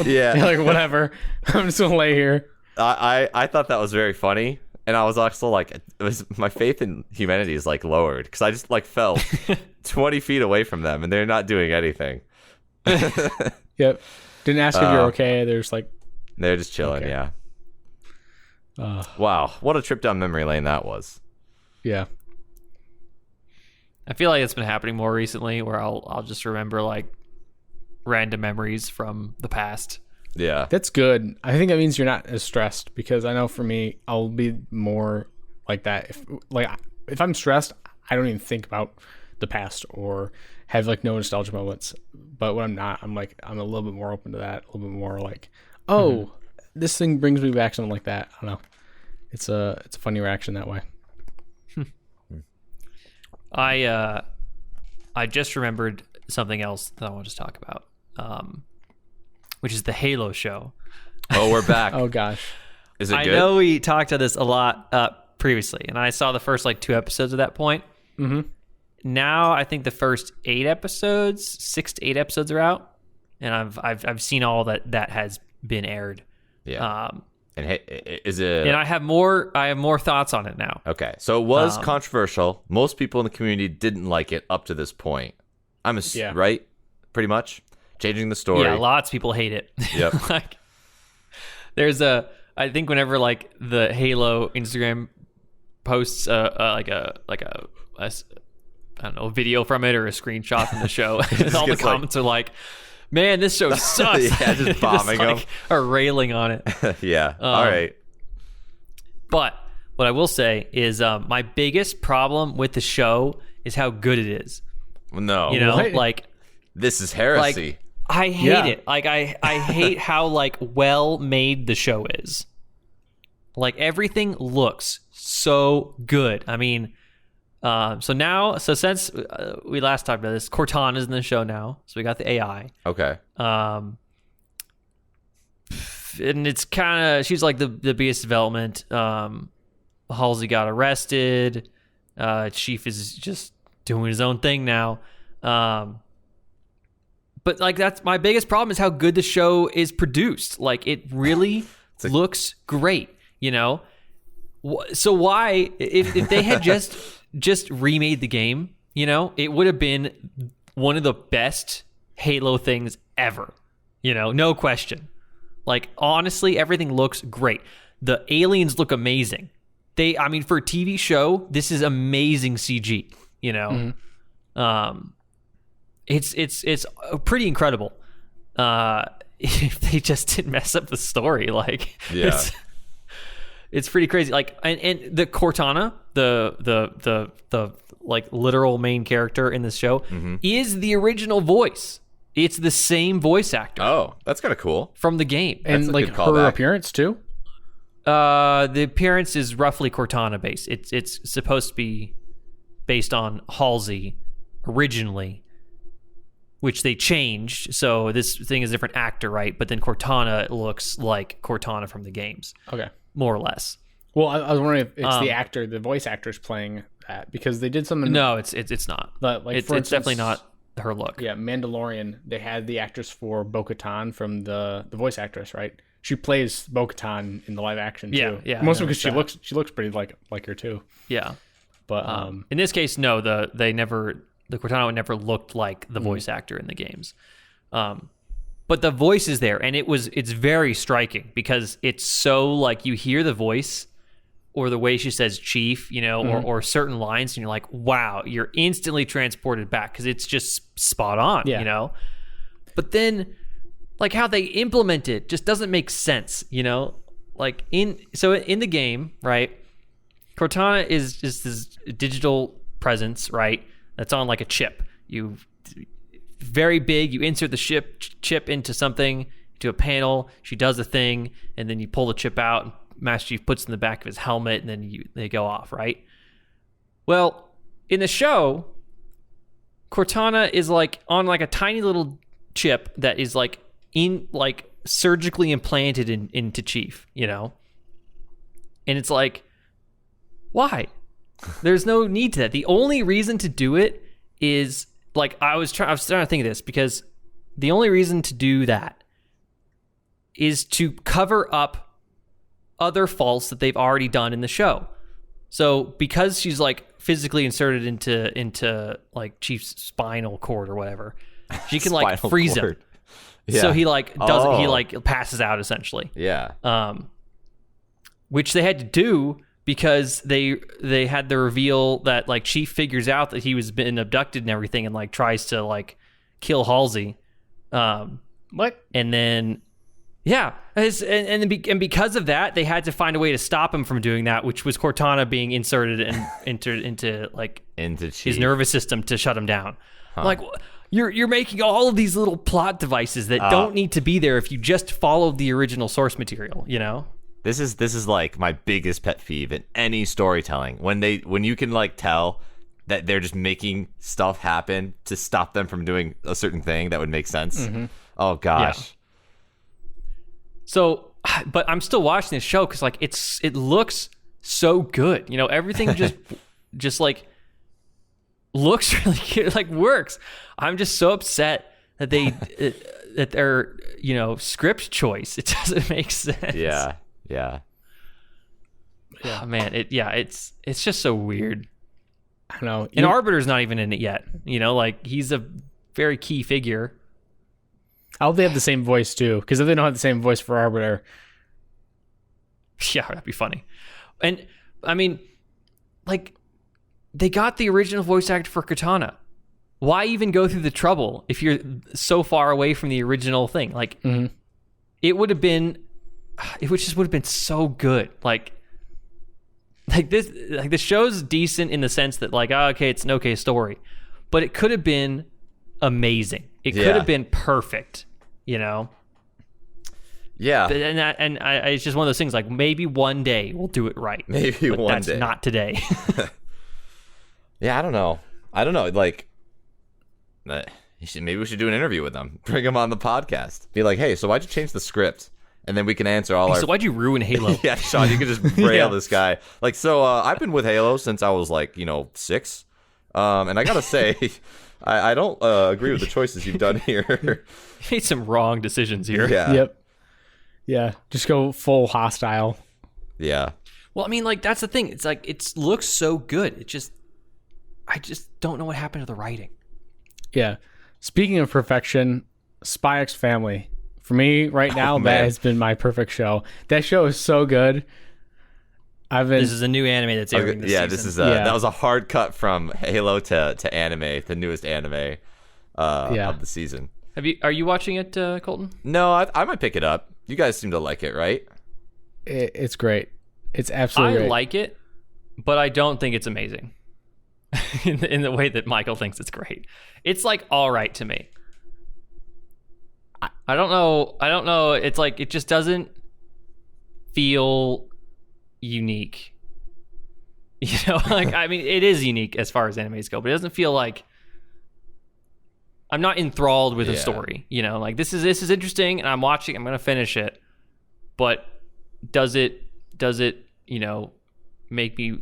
yeah, you're like, whatever, I'm just gonna lay here. I thought that was very funny, and I was also like, it was my faith in humanity is like lowered because I just like fell 20 feet away from them, and they're not doing anything. Yep. Didn't ask if you're okay. They're just like, they're just chilling. Okay. Yeah. Wow, what a trip down memory lane that was. Yeah. I feel like it's been happening more recently where I'll just remember like random memories from the past. Yeah. That's good. I think that means you're not as stressed, because I know for me, I'll be more like that. If I'm stressed, I don't even think about the past or have like no nostalgia moments. But when I'm not, I'm a little bit more open to that. A little bit more like, this thing brings me back, something like that. I don't know. It's a funny reaction that way. I just remembered something else that I want to talk about, which is the Halo show. Oh, we're back. Oh gosh, is it good? I know we talked about this a lot previously, and I saw the first like 2 episodes at that point. Mm-hmm. Now I think the first 6 to 8 episodes are out, and I've seen all that has been aired. Yeah. And hey, is it? And I have more thoughts on it now. Okay, so it was controversial. Most people in the community didn't like it up to this point. Right? Pretty much changing the story. Yeah, lots of people hate it. Yep. Like, I think whenever like the Halo Instagram posts I don't know, a video from it or a screenshot from the show, and all the comments are like, "Man, this show sucks." Yeah, just bombing them. Or railing on it. Yeah. All right. But what I will say is my biggest problem with the show is how good it is. No. You know, What? like, This is heresy. like I hate it. Like I hate how like well made the show is. Like everything looks so good. I mean, so since we last talked about this, Cortana's in the show now, so we got the AI. Okay. And it's kind of, she's like the biggest development. Halsey got arrested. Chief is just doing his own thing now. But like that's my biggest problem is how good the show is produced. Like it really looks great, you know? So why, if they had just remade the game, you know, it would have been one of the best Halo things ever, you know, no question. Like, honestly, everything looks great. The aliens look amazing. For a TV show, this is amazing CG, you know? Mm-hmm. It's pretty incredible. If they just didn't mess up the story, like, yeah. It's pretty crazy. Like, and the Cortana, the like literal main character in this show, is the original voice. It's the same voice actor. Oh, that's kind of cool. From the game. And like her appearance too? The appearance is roughly Cortana based. It's supposed to be based on Halsey originally, which they changed. So this thing is a different actor, right? But then Cortana looks like Cortana from the games. Okay. More or less. Well, I was wondering if it's the voice actor's playing that, because they did something. No, it's not. Like it's definitely not her look. Yeah, Mandalorian. They had the actress for Bo-Katan from the voice actress, right? She plays Bo-Katan in the live action too. Yeah. Mostly because she looks pretty like her too. Yeah. But in this case, no. The Cortana never looked like the voice actor in the games. But the voice is there, and it's very striking because it's so like you hear the voice or the way she says chief, you know, or certain lines, and you're like, wow, you're instantly transported back because it's just spot on, you know? But then like how they implement it just doesn't make sense, you know? Like in the game, right? Cortana is just this digital presence, right? That's on like a chip. You very big, you insert the chip into something, to a panel, she does a thing, and then you pull the chip out, and Master Chief puts it in the back of his helmet, and then they go off, right? Well, in the show, Cortana is like on like a tiny little chip that is like surgically implanted into Chief, you know? And it's like, why? There's no need to that. The only reason to do it is like I was trying to think of this, because the only reason to do that is to cover up other faults that they've already done in the show. So because she's like physically inserted into like Chief's spinal cord or whatever, she can like freeze him. Yeah. So he like doesn't he like passes out essentially. Yeah. Which they had to do because they had the reveal that like Chief figures out that he was been abducted and everything, and like tries to like kill Halsey. What? And then yeah, and because of that, they had to find a way to stop him from doing that, which was Cortana being inserted and entered into his nervous system to shut him down. Huh. Like, you're making all of these little plot devices that don't need to be there if you just followed the original source material, you know? This is like my biggest pet peeve in any storytelling, when you can like tell that they're just making stuff happen to stop them from doing a certain thing that would make sense. Mm-hmm. Oh gosh. Yeah. So, but I'm still watching this show because like it looks so good, you know. Everything just like looks really good, like works. I'm just so upset that that their script choice, it doesn't make sense. Yeah. Oh, man, it's just so weird. I don't know. And Arbiter's not even in it yet. You know, like he's a very key figure. I hope they have the same voice too, because if they don't have the same voice for Arbiter, yeah, that'd be funny. And I mean, like, they got the original voice actor for Cortana. Why even go through the trouble if you're so far away from the original thing? Like, it would have been so good. Like this, like the show's decent in the sense that like, okay, it's an okay story, but it could have been amazing. It could have been perfect, you know? Yeah. And it's just one of those things, like, maybe one day we'll do it right. Maybe but one that's day. Not today. Yeah, I don't know. Like, maybe we should do an interview with them. Bring them on the podcast. Be like, hey, so why'd you change the script? And then we can answer all our... So why'd you ruin Halo? Yeah, Sean, you can just rail this guy. Like, so I've been with Halo since I was like, 6. And I gotta say... I don't agree with the choices you've done here. You made some wrong decisions here. Yeah. Yep. Yeah. Just go full hostile. Yeah. Well, I mean, like, that's the thing. It's like, it looks so good. I just don't know what happened to the writing. Yeah. Speaking of perfection, Spy X Family. For me, right now, that has been my perfect show. That show is so good. This is a new anime that's airing this season. This is that was a hard cut from Halo to anime, the newest anime of the season. Are you watching it, Colton? No, I might pick it up. You guys seem to like it, right? It's great. It's absolutely great. I like it, but I don't think it's amazing in the way that Michael thinks it's great. It's like all right to me. I don't know. It's like it just doesn't feel unique, you know. Like, I mean, it is unique as far as animes go, but it doesn't feel like I'm not enthralled with the story, you know. Like, this is interesting and I'm gonna finish it, but does it make me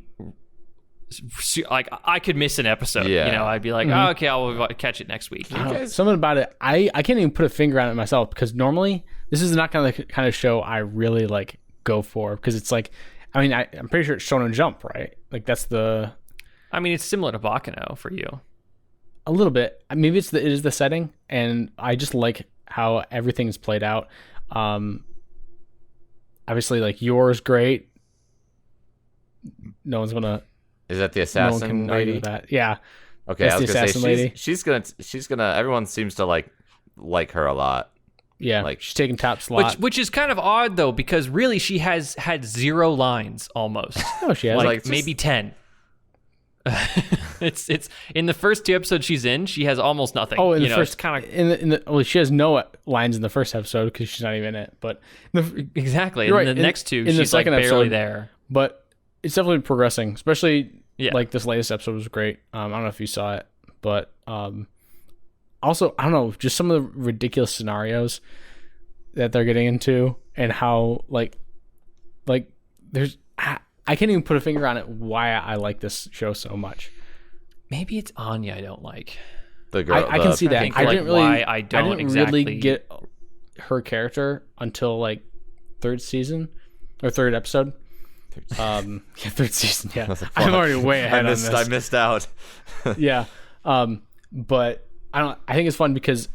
like, I could miss an episode, you know. I'd be like, oh, okay, I'll catch it next week. Something about it, I can't even put a finger on it myself, because normally this is not kind of show I really like go for, because it's like, I mean, I'm pretty sure it's Shonen Jump, right? Like, that's the... I mean, it's similar to Bakano for you. A little bit. Maybe it is the setting, and I just like how everything's played out. Obviously, like, yours great. No one's gonna... Is that the assassin lady? That. Yeah. Okay, I was gonna say she's gonna. Everyone seems to like her a lot. Yeah, Like, she's taking top slot. Which is kind of odd though, because really she has had 0 lines almost. Oh, she has like maybe 10. It's in the first 2 episodes she's in, she has almost nothing. Oh, in the first kind of well, she has no lines in the first episode because she's not even in it. But exactly. You're In right. the next 2, in the she's like second barely episode, there. But it's definitely progressing, especially Yeah. like this latest episode was great. I don't know if you saw it, but also I don't know, just some of the ridiculous scenarios that they're getting into and how like there's I can't even put a finger on it why I like this show so much. Maybe it's Anya I don't like. The girl, I can see that. think, I like, didn't really why I don't didn't exactly really get her character until like 3rd season or 3rd episode. Yeah, 3rd season. Yeah, I'm already way ahead on this. I missed out. Yeah, but I think it's fun because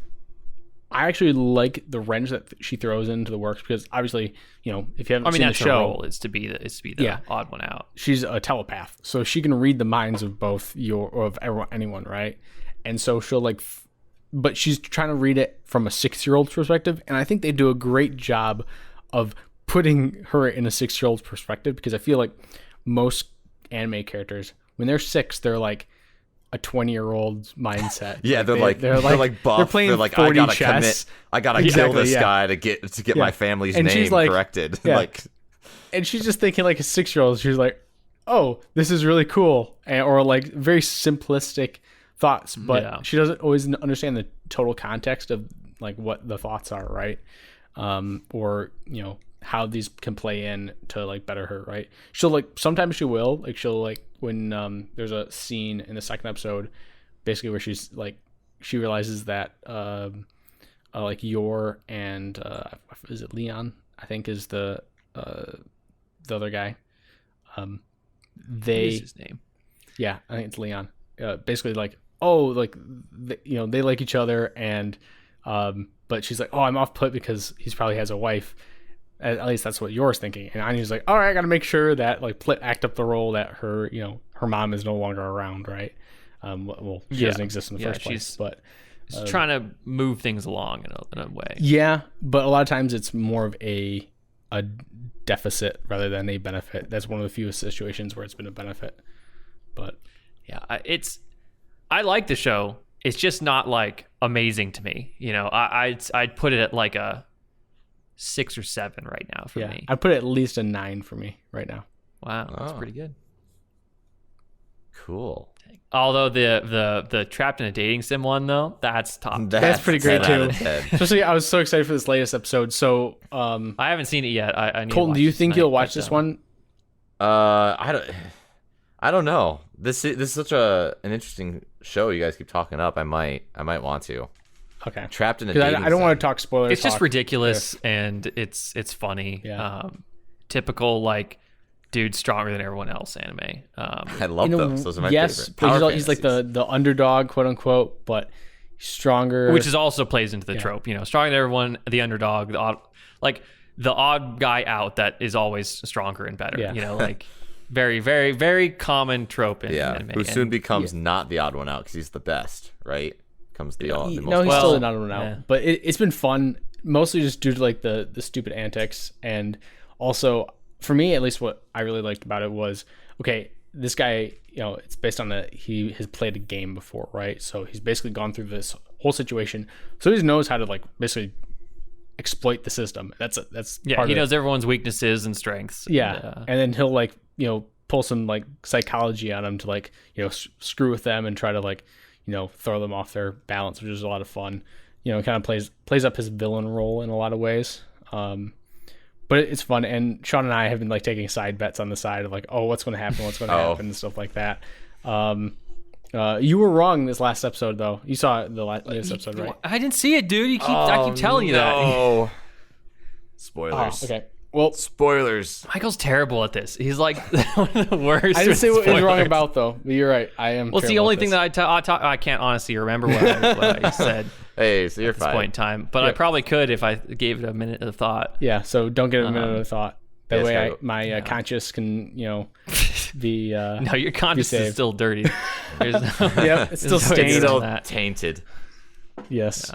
I actually like the wrench that she throws into the works because obviously, you know, if you haven't seen the that's her show, role is to be the odd one out. she's a telepath, so she can read the minds of both anyone, right? And so she'll but she's trying to read it from a 6-year-old's perspective, and I think they do a great job of putting her in a 6-year-old's perspective because I feel like most anime characters, when they're 6, they're like a 20-year-old mindset. Yeah, they're buff. They're playing They're like, 40 I gotta chess. commit. I gotta kill this guy to get my family's And she's name like- corrected. yeah. Like, And she's just thinking like a 6-year-old. She's like, "Oh, this is really cool," or like very simplistic thoughts, but she doesn't always understand the total context of like what the thoughts are, right? Or you know how these can play in to like better her, right? She'll sometimes she will she'll when there's a scene in the second episode, basically where she's she realizes that like Yor and is it Leon? I think is the other guy. What They is his name? Yeah, I think it's Leon. Basically, they like each other, and but she's like, "Oh, I'm off put because he's probably has a wife." At least that's what Yor's thinking. And Anya's like, "All right, I got to make sure that act up the role that her mom is no longer around, right? Well, she doesn't exist in the first place, but she's trying to move things along in a way. Yeah, but a lot of times it's more of a deficit rather than a benefit. That's one of the few situations where it's been a benefit. But yeah, I like the show. It's just not like amazing to me. You know, I'd put it at like a 6 or 7 right now for me. I'd put it at least a 9 for me right now. Wow, that's pretty good. cool. Although the trapped in a dating sim one though, that's top. That's pretty great 10 out too. of 10. Especially, I was so excited for this latest episode. So, I haven't seen it yet. I need to Colton, watch do you this think tonight, you'll watch but, this one? I don't know. This is such an interesting show. You guys keep talking up. I might want to. Okay. Trapped in a 'Cause dating I don't sim. want to talk spoilers. It's just ridiculous and it's funny. Yeah. Typical like dude stronger than everyone else anime. I love You know, those. Those are my yes, favorite. but Power he's like fantasies. the underdog, quote unquote, but stronger. Which is also plays into the trope, you know, stronger than everyone, the underdog, the odd guy out that is always stronger and better. Yeah. You know, like very, very, very common trope in anime. who soon And becomes not the odd one out because he's the best, right? Comes the most. no, he's Well, still not one out. yeah. But it's been fun, mostly just due to like the stupid antics, and also for me at least, what I really liked about it was, okay, this guy, you know, it's based on he has played a game before, right? So he's basically gone through this whole situation, so he knows how to like basically exploit the system. That's yeah, part he of it. knows everyone's weaknesses and strengths. Yeah, and then he'll like pull some like psychology on them to like screw with them and try to like throw them off their balance, which is a lot of fun. Kind of plays up his villain role in a lot of ways. But it's fun, and Sean and I have been like taking side bets on the side of like, oh, what's going to happen, happen, and stuff like that. You were wrong this last episode, though. You saw the latest episode, right? I didn't see it, dude. I keep telling you that. Oh, spoilers. Oh, okay. Well, Spoilers. Michael's terrible at this. He's like one of the worst. I didn't say what he was wrong spoilers. about, though. But you're right. I am. Well, it's the terrible only at thing this. that I can't honestly remember what I said Hey, so you're at this fine. point in time. But I Yep. probably could if I gave it a minute of thought. Yeah. So don't get a minute of thought. That Yeah, it's way, gotta go- my conscience can be. No, your conscience is saved. still dirty. There's no, Yep. It's still there's no way stained. around Still that. tainted. Yes.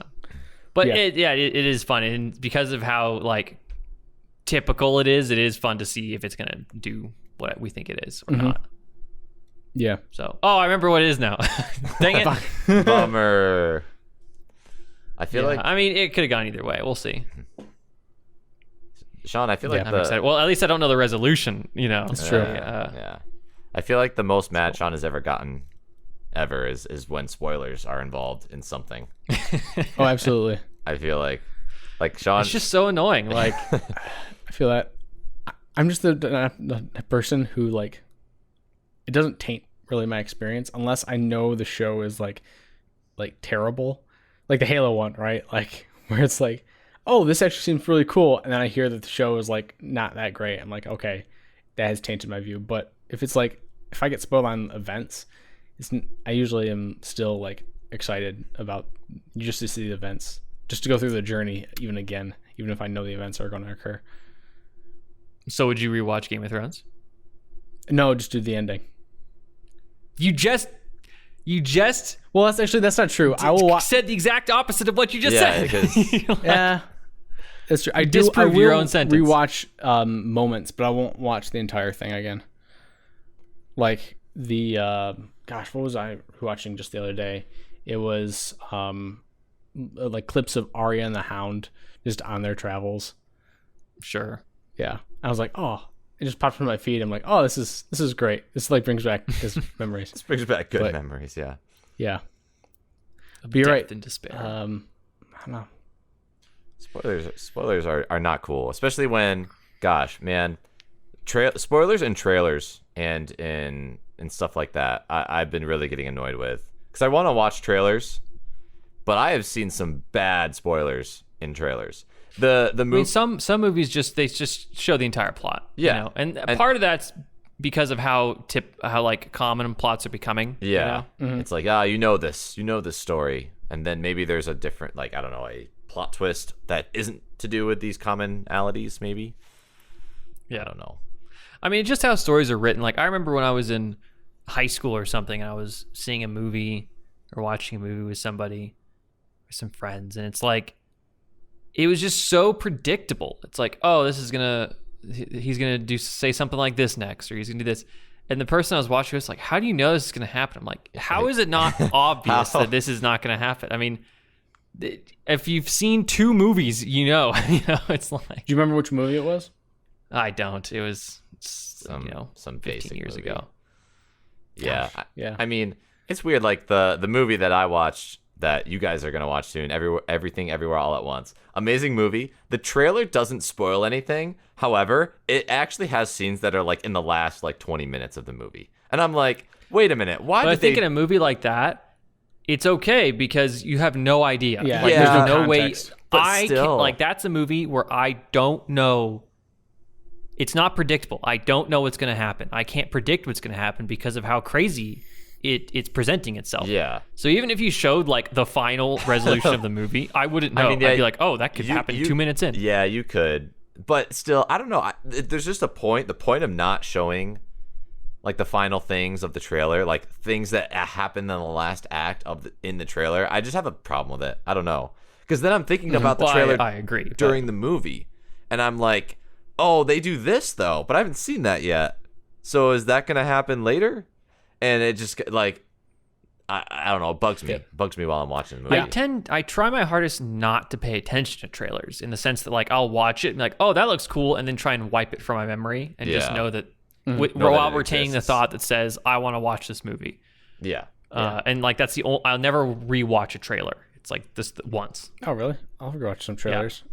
But it is fun, and because of how like typical it is fun to see if it's gonna do what we think it is or not. Yeah. So, I remember what it is now. Dang it. Bummer. I feel like, I mean, it could have gone either way. We'll see. Sean, I feel like I'm excited. Well, at least I don't know the resolution. It's true. Yeah. I feel like the most mad Sean has ever gotten is when spoilers are involved in something. Oh, absolutely. I feel like Sean. It's just so annoying. Like, I feel that I'm just the person who like it doesn't taint really my experience unless I know the show is like terrible, like the Halo one, right? Like where it's like, oh, this actually seems really cool, and then I hear that the show is like not that great. I'm like, okay, that has tainted my view. But if it's like if I get spoiled on events, I usually am still like excited about just to see the events, just to go through the journey even if I know the events are going to occur. so would you rewatch Game of Thrones? No, just do the ending. You just Well, that's not true. I will said the exact opposite of what you just said. Yeah, that's true. I will disprove your own sentence. rewatch moments, but I won't watch the entire thing again. Like the what was I watching just the other day? It was like clips of Arya and the Hound just on their travels. Sure. Yeah, I was like, oh, it just popped from my feed. I'm like, oh, this is great. This like brings back his memories. This brings back good memories. Yeah. Yeah. But you're right. And despair. I don't know. Spoilers are not cool, especially when, gosh, man, spoilers and trailers and stuff like that. I've been really getting annoyed with because I want to watch trailers, but I have seen some bad spoilers in trailers. The movie. I mean, some movies just show the entire plot. Yeah, you know? and part of that's because of how like common plots are becoming. Yeah, you know? It's like you know this story, and then maybe there's a different like I don't know a plot twist that isn't to do with these commonalities. Maybe. Yeah, I don't know. I mean, just how stories are written. Like I remember when I was in high school or something, and I was seeing a movie or watching a movie with somebody, with some friends, and it's like. It was just so predictable. It's like, oh, he's gonna say something like this next, or he's gonna do this. And the person I was watching was like, how do you know this is gonna happen? I'm like, how is it not obvious that this is not gonna happen? I mean, if you've seen 2 movies, it's like. Do you remember which movie it was? I don't. It was some 15 years movie. ago. Yeah, yeah. I mean, it's weird. Like the movie that I watched. That you guys are going to watch soon, Everything Everywhere All at Once. Amazing movie. The trailer doesn't spoil anything. However, it actually has scenes that are like in the last like 20 minutes of the movie. And I'm like, wait a minute. Why? But I think in a movie like that, it's okay because you have no idea. Yeah, like, yeah. There's no way. Context. But still. Like that's a movie where I don't know. It's not predictable. I don't know what's going to happen. I can't predict what's going to happen because of how crazy it's presenting itself. Yeah. So even if you showed like the final resolution of the movie, I wouldn't know. I'd be like, oh, that could happen 2 minutes in. Yeah, you could. But still, I don't know. There's just the point of not showing like the final things of the trailer, like things that happen in the last act in the trailer. I just have a problem with it. I don't know. Because then I'm thinking about the trailer I agree, during the movie. And I'm like, oh, they do this though, but I haven't seen that yet. So is that going to happen later? And it just like I don't know, it bugs me while I'm watching the movie. I try my hardest not to pay attention to trailers in the sense that like I'll watch it and be like, oh, that looks cool, and then try and wipe it from my memory and just know that while retaining the thought that says I want to watch this movie. Yeah. And like that's the only, I'll never rewatch a trailer. It's like this once. Oh really? I'll rewatch some trailers. Yeah.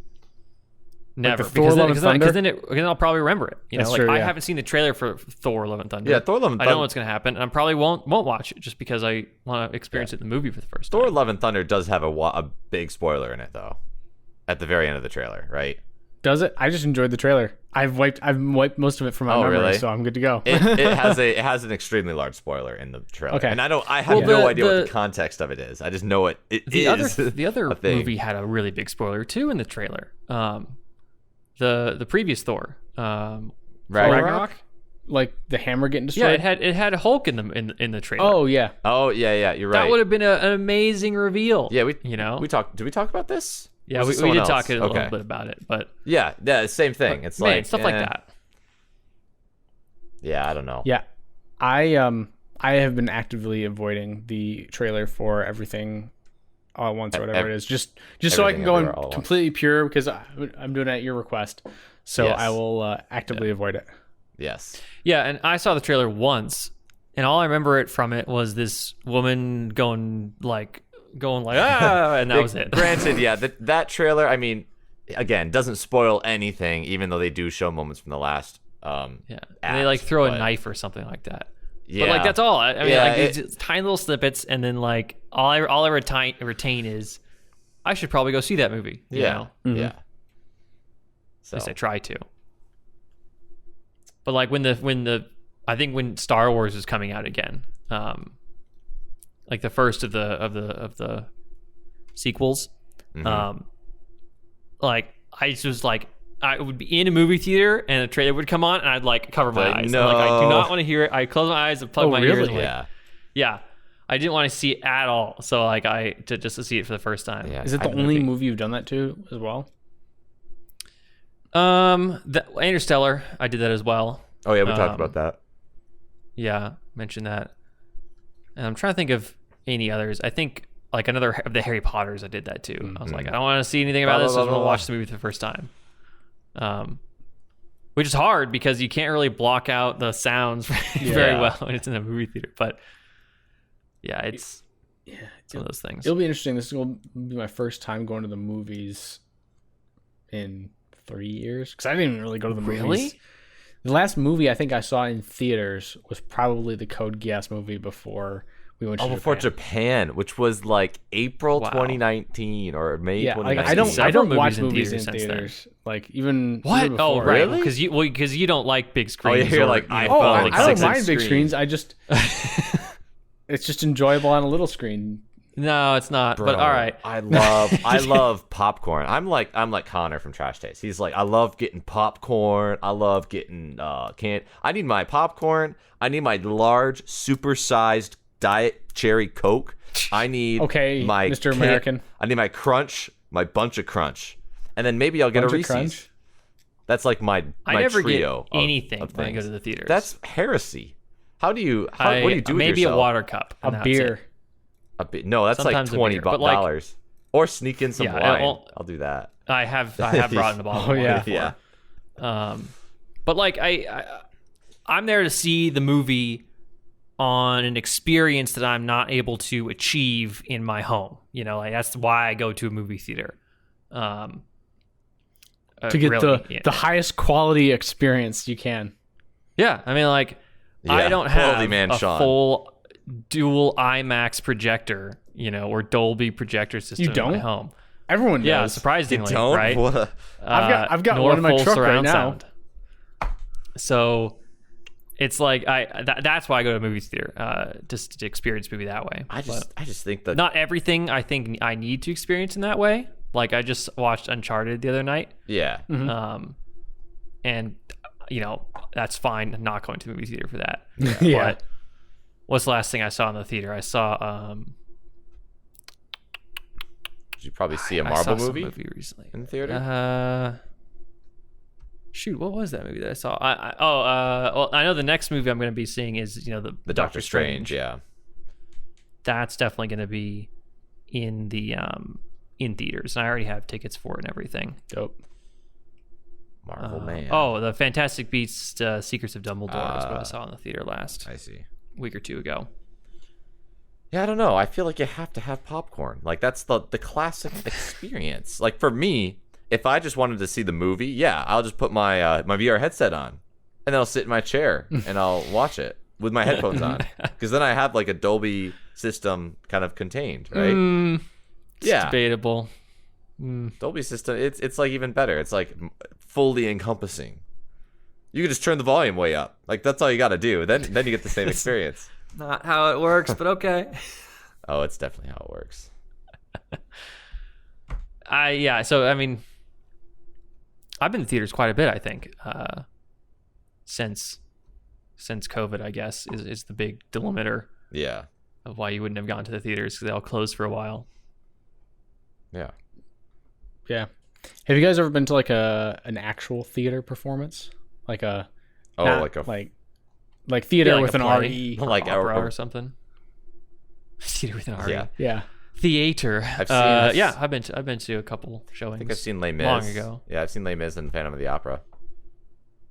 Never, like because then I'll probably remember it. That's true, I haven't seen the trailer for Thor: Love and Thunder. Yeah, Thor: Love and Thunder. I know what's going to happen, and I probably won't watch it just because I want to experience it in the movie for the first time. Thor: Love and Thunder does have a big spoiler in it though, at the very end of the trailer, right? Does it? I just enjoyed the trailer. I've wiped most of it from my memory, really? So I'm good to go. It has an extremely large spoiler in the trailer. Okay. And I have no idea what the context of it is. I just know it is. The other movie had a really big spoiler too in the trailer. The previous Thor, Ragnarok. like the hammer getting Yeah, destroyed? it had Hulk in the trailer. Oh yeah. Oh yeah, you're right. That would have been an amazing reveal. Yeah, we did we talk about this? Yeah, we did talk a little bit about it, but yeah, same thing. It's man, like stuff like that. Yeah, I don't know. Yeah, I have been actively avoiding the trailer for Everything All at Once or whatever it is, just so I can go in completely pure because I'm doing it at your request. So yes. I will actively avoid it. Yes. Yeah, and I saw the trailer once, and all I remember from it was this woman going like ah, and that was it. Granted, yeah, that trailer, I mean, again, doesn't spoil anything, even though they do show moments from the last. And they like throw a knife or something like that. Yeah, but like that's all. I mean, like it's tiny little snippets, and then like all I retain is I should probably go see that movie. You know? Mm-hmm. Yeah. So at least I try to. But like when I think when Star Wars is coming out again, like the first of the sequels, like I just like. I would be in a movie theater and a trailer would come on and I'd like cover my eyes. No. Like I do not want to hear it. I close my eyes and plug my ears. Yeah. I didn't want to see it at all. So like just to see it for the first time. Yeah. Is it the only movie you've done that to as well? Interstellar, I did that as well. Oh yeah, we talked about that. Yeah, mentioned that. And I'm trying to think of any others. I think like another of the Harry Potters, I did that too. Mm-hmm. I was like, I don't want to see anything about this. I just want to watch the movie for the first time. Which is hard because you can't really block out the sounds very well when it's in a movie theater. But yeah, it's one of those things. It'll be interesting. This will be my first time going to the movies in 3 years because I didn't even really go to the movies. Really? The last movie I think I saw in theaters was probably the Code Geass movie before we went to Japan. Before Japan, which was like April 2019 or May 2019. Like I don't watch movies in theaters. Like even what? Even oh, right. Really? Because you don't like big screens. Oh, you're like I don't mind big screens. I just it's just enjoyable on a little screen. No, it's not. Bro, but all right. I love popcorn. I'm like Connor from Trash Taste. He's like, I love getting popcorn. I love getting I need my popcorn. I need my large, supersized Diet Cherry Coke. I need my Mr. American. I need my Crunch, my bunch of Crunch, and then maybe I'll get bunch a Reese's. Crunch? That's like my never trio get anything of when I go to the theaters. That's heresy. What do you do with maybe yourself? A water cup, a beer. No, that's sometimes like $20, like, or sneak in some wine. I'll do that. I have brought in a bottle. Oh yeah, yeah. But like I'm there to see the movie on an experience that I'm not able to achieve in my home. You know, like that's why I go to a movie theater. To get the highest quality experience you can. Yeah, I mean, like I don't have a full dual IMAX projector, you know, or Dolby projector system in my home. Everyone does. Yeah, surprisingly, you don't? right? What? I've got one in my truck right now. Sound. So it's like that's why I go to a movie theater, just to experience a movie that way. I just think that not everything I think I need to experience in that way. Like I just watched Uncharted the other night. Yeah. Mm-hmm. And you know, that's fine. I'm not going to the movie theater for that. Yeah. But what's the last thing I saw in the theater? I saw did you probably see a Marvel movie recently in the theater? Shoot, what was that movie that I saw? Well, I know the next movie I'm going to be seeing is, you know, the Doctor Strange. Yeah, that's definitely going to be in the in theaters, and I already have tickets for it and everything. Dope. Marvel man. Oh, the Fantastic Beasts: Secrets of Dumbledore is what I saw in the theater last. I see. Week or two ago. Yeah, I don't know. I feel like you have to have popcorn. Like that's the classic experience. Like for me, if I just wanted to see the movie, yeah, I'll just put my my VR headset on, and then I'll sit in my chair and I'll watch it with my headphones on, because then I have like a Dolby system kind of contained, right? It's debatable. Dolby system, it's like even better. It's like fully encompassing. You can just turn the volume way up. Like that's all you got to do. Then you get the same experience. Not how it works, but okay. Oh, it's definitely how it works. So I mean, I've been to theaters quite a bit, I think, since since COVID, I guess, is the big delimiter Yeah. of why you wouldn't have gone to the theaters, because they all closed for a while. Yeah. Yeah. Have you guys ever been to like an actual theater performance? Like a like theater like with a an play, RE. like opera or something. Theater with an RE. Yeah. Yeah. Theater. I've seen yeah, I've been to a couple showings. I think I've seen Les Mis long ago. Yeah, I've seen Les Mis and Phantom of the Opera.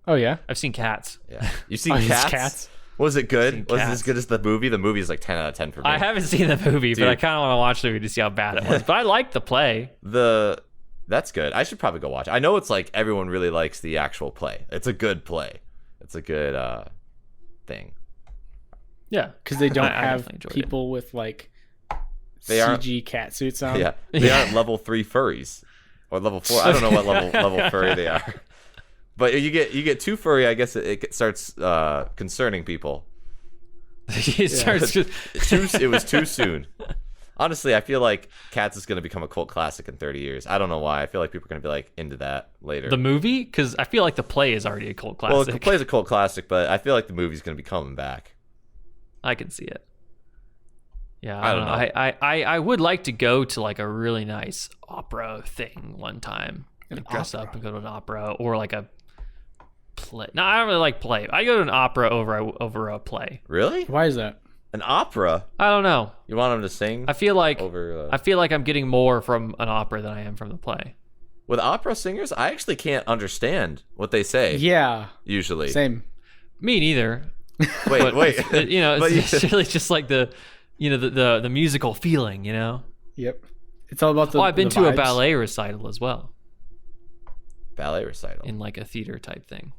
Oh yeah. I've seen Cats. Yeah. You've seen Oh, Cats? Cats? Was it good? Was it Cats. as good as the movie? The movie is like 10 out of 10 for me. I haven't seen the movie, Dude. but I kind of want to watch the movie to see how bad it was. But I liked the play. That's good. I should probably go watch it. I know it's like everyone really likes the actual play. It's a good play. It's a good thing. Yeah, Because they don't I have definitely enjoyed people with like They aren't- CG cat suits on. Yeah. They aren't level 3 furries. Or level 4. I don't know what level furry they are. But you get too furry, I guess it starts concerning people. it starts just It was too soon. Honestly, I feel like Cats is going to become a cult classic in 30 years. I don't know why. I feel like people are going to be like into that later. the movie, because I feel like the play is already a cult Well, classic. the play's a cult classic, but I feel like the movie's going to be coming back. I can see it. Yeah, I don't know. I would like to go to like a really nice opera thing one time. Like dress up and go to an opera, or like a play. No, I don't really like play. I go to an opera over a play. Really? Why is that? An opera? I don't know. You want them to sing? I feel like over I'm getting more from an opera than I am from the play. with opera singers, I actually can't understand what they say. Yeah. Usually. Same. Me neither. Wait. But, you know, But it's really just like the musical feeling, you know. Yep. It's all about the. I've been the to a vibes. ballet recital as well, ballet recital. in like a theater type thing.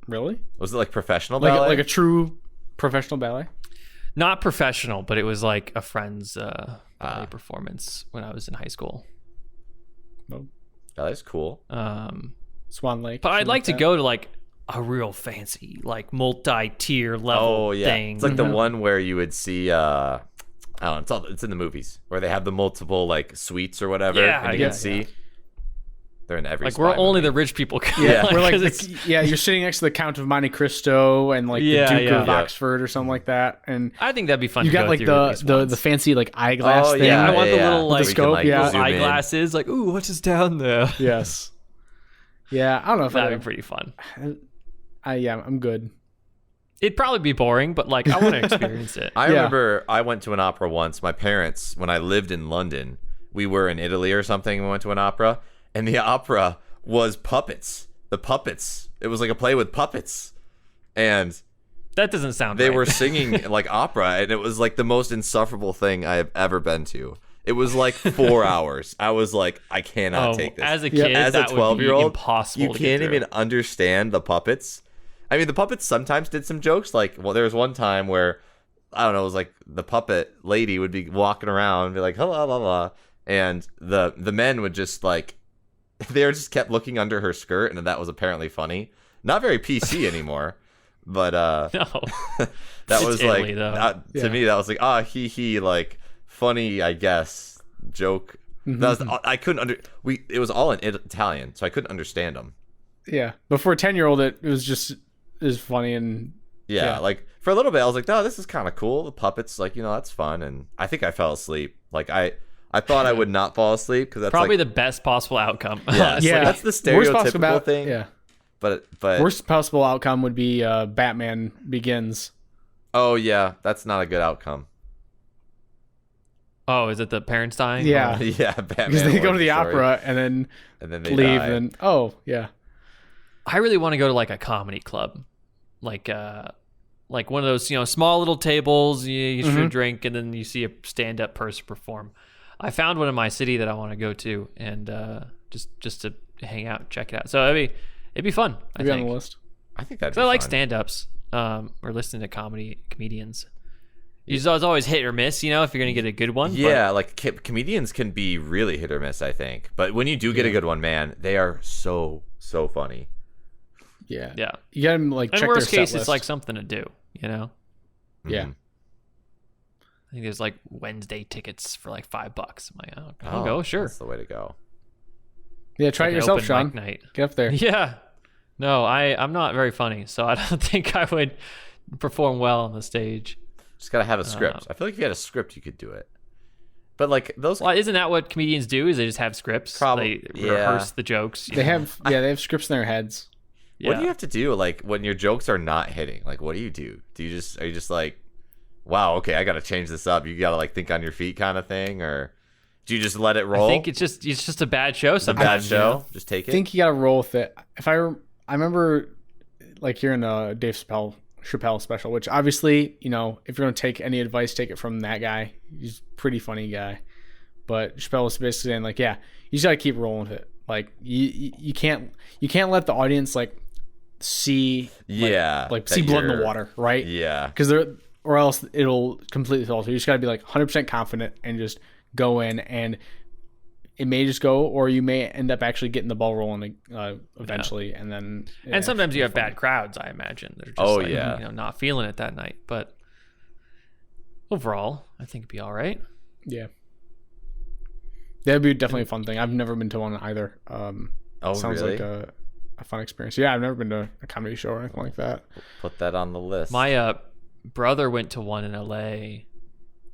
Really? Was it like professional Like ballet? like a true professional ballet? Not professional, but it was like a friend's ballet performance when I was in high school. No. Ballet's cool. Swan Lake. But I'd something like to that. go to like a real fancy, like multi-tier level Oh yeah, thing. it's like the one where you would see. I don't know. It's in the movies where they have the multiple like suites or whatever, Yeah, and you yeah, can see. They're in every. like spy we're only movie. the rich people. Go. Yeah, we're like 'cause it's- you're sitting next to the Count of Monte Cristo and like Yeah, the Duke yeah. of Yeah. Oxford or something like that, and I think that'd be fun. you to got go like through at least the once. fancy like eyeglass Oh, thing. yeah, I want the little With like the scope, yeah. zoom in. eyeglasses. Like, ooh, what's just down there? Yes. Yeah, I don't know if That'd be pretty fun. I'm good. It'd probably be boring, but like I want to experience it. I Yeah. remember I went to an opera once. My parents, when I lived in London, we were in Italy or something. And we went to an opera, and the opera was puppets. The puppets. It was like a play with puppets, and That doesn't sound. they right. were singing like opera, and it was like the most insufferable thing I have ever been to. It was like 4 hours. I was like, I cannot take this. As a kid, As a that would be 12-year-old, impossible. you to get can't through. even understand the puppets. I mean, the puppets sometimes did some jokes. Like, well, there was one time where, I don't know, it was like the puppet lady would be walking around and be like, hello, blah, blah, and the men would just like, they just kept looking under her skirt, and that was apparently funny. Not very PC anymore, but No, that It's was Italy, like, though. to me, that was like, he, like, funny, I guess, joke. That was, I couldn't it was all in Italian, so I couldn't understand them. Yeah, but for a 10-year-old, it was just is funny and Yeah, like for a little bit, I was like, "Oh, this is kind of cool." The puppets, like, that's fun. And I think I fell asleep. Like I thought I would not fall asleep because that's probably like, the best possible outcome. yeah, it's yeah, like, that's the Worst possible stereotypical thing. Yeah, But worst possible outcome would be Batman Begins. oh yeah, that's not a good outcome. Oh, is it the parents dying? Yeah, Yeah, Batman because they go or to the story, opera and then and then they leave, die. and oh yeah, I really want to go to like a comedy club, like one of those small little tables. You get your drink, and then you see a stand-up person perform. I found one in my city that I want to go to, and just to hang out, and check it out. So it'd be fun. I maybe on think. the list. I think that's. So I like stand-ups, or listening to comedians. It's always hit or miss, if you're gonna get a good one. Yeah, like comedians can be really hit or miss, I think. But when you do get a good one, man, they are so funny. Yeah, But yeah. you gotta like In check worst their case, set it's list. like something to do. Yeah, Mhm. I think there's like Wednesday tickets for like $5. I'm like, I'll Oh, go, sure. That's the way to go. yeah. Try Like it an yourself, open Sean. mic night. Get up there. Yeah, No, I'm not very funny, so I don't think I would perform well on the stage. Just gotta have a script. I feel like if you had a script, you could do it. But like those, well, isn't that what comedians do? Is they just have scripts? Probably, They rehearse the jokes. They have scripts in their heads. What do you have to do like when your jokes are not hitting? Like, what do? Are you just like, wow, okay, I gotta change this up. You gotta like think on your feet, kind of thing, or do you just let it roll? I think it's just a bad show. It's a bad show. Just take it. I think you gotta roll with it. If I remember, like hearing a Dave Chappelle special, which obviously, you know, if you're gonna take any advice, take it from that guy. He's a pretty funny guy. But Chappelle was basically saying like, yeah, you just gotta keep rolling with it. Like you can't let the audience like see see blood in the water, right? Yeah, because or else it'll completely fall. So you just gotta be like 100% confident and just go in, and it may just go, or you may end up actually getting the ball rolling eventually, and then. And sometimes you have bad crowds. I imagine they're just not feeling it that night. But overall, I think it'd be all right. Yeah, that'd be definitely a fun thing. I've never been to one either. Sounds really? like a fun experience. Yeah, I've never been to a comedy show or anything like that. Put that on the list. My brother went to one in LA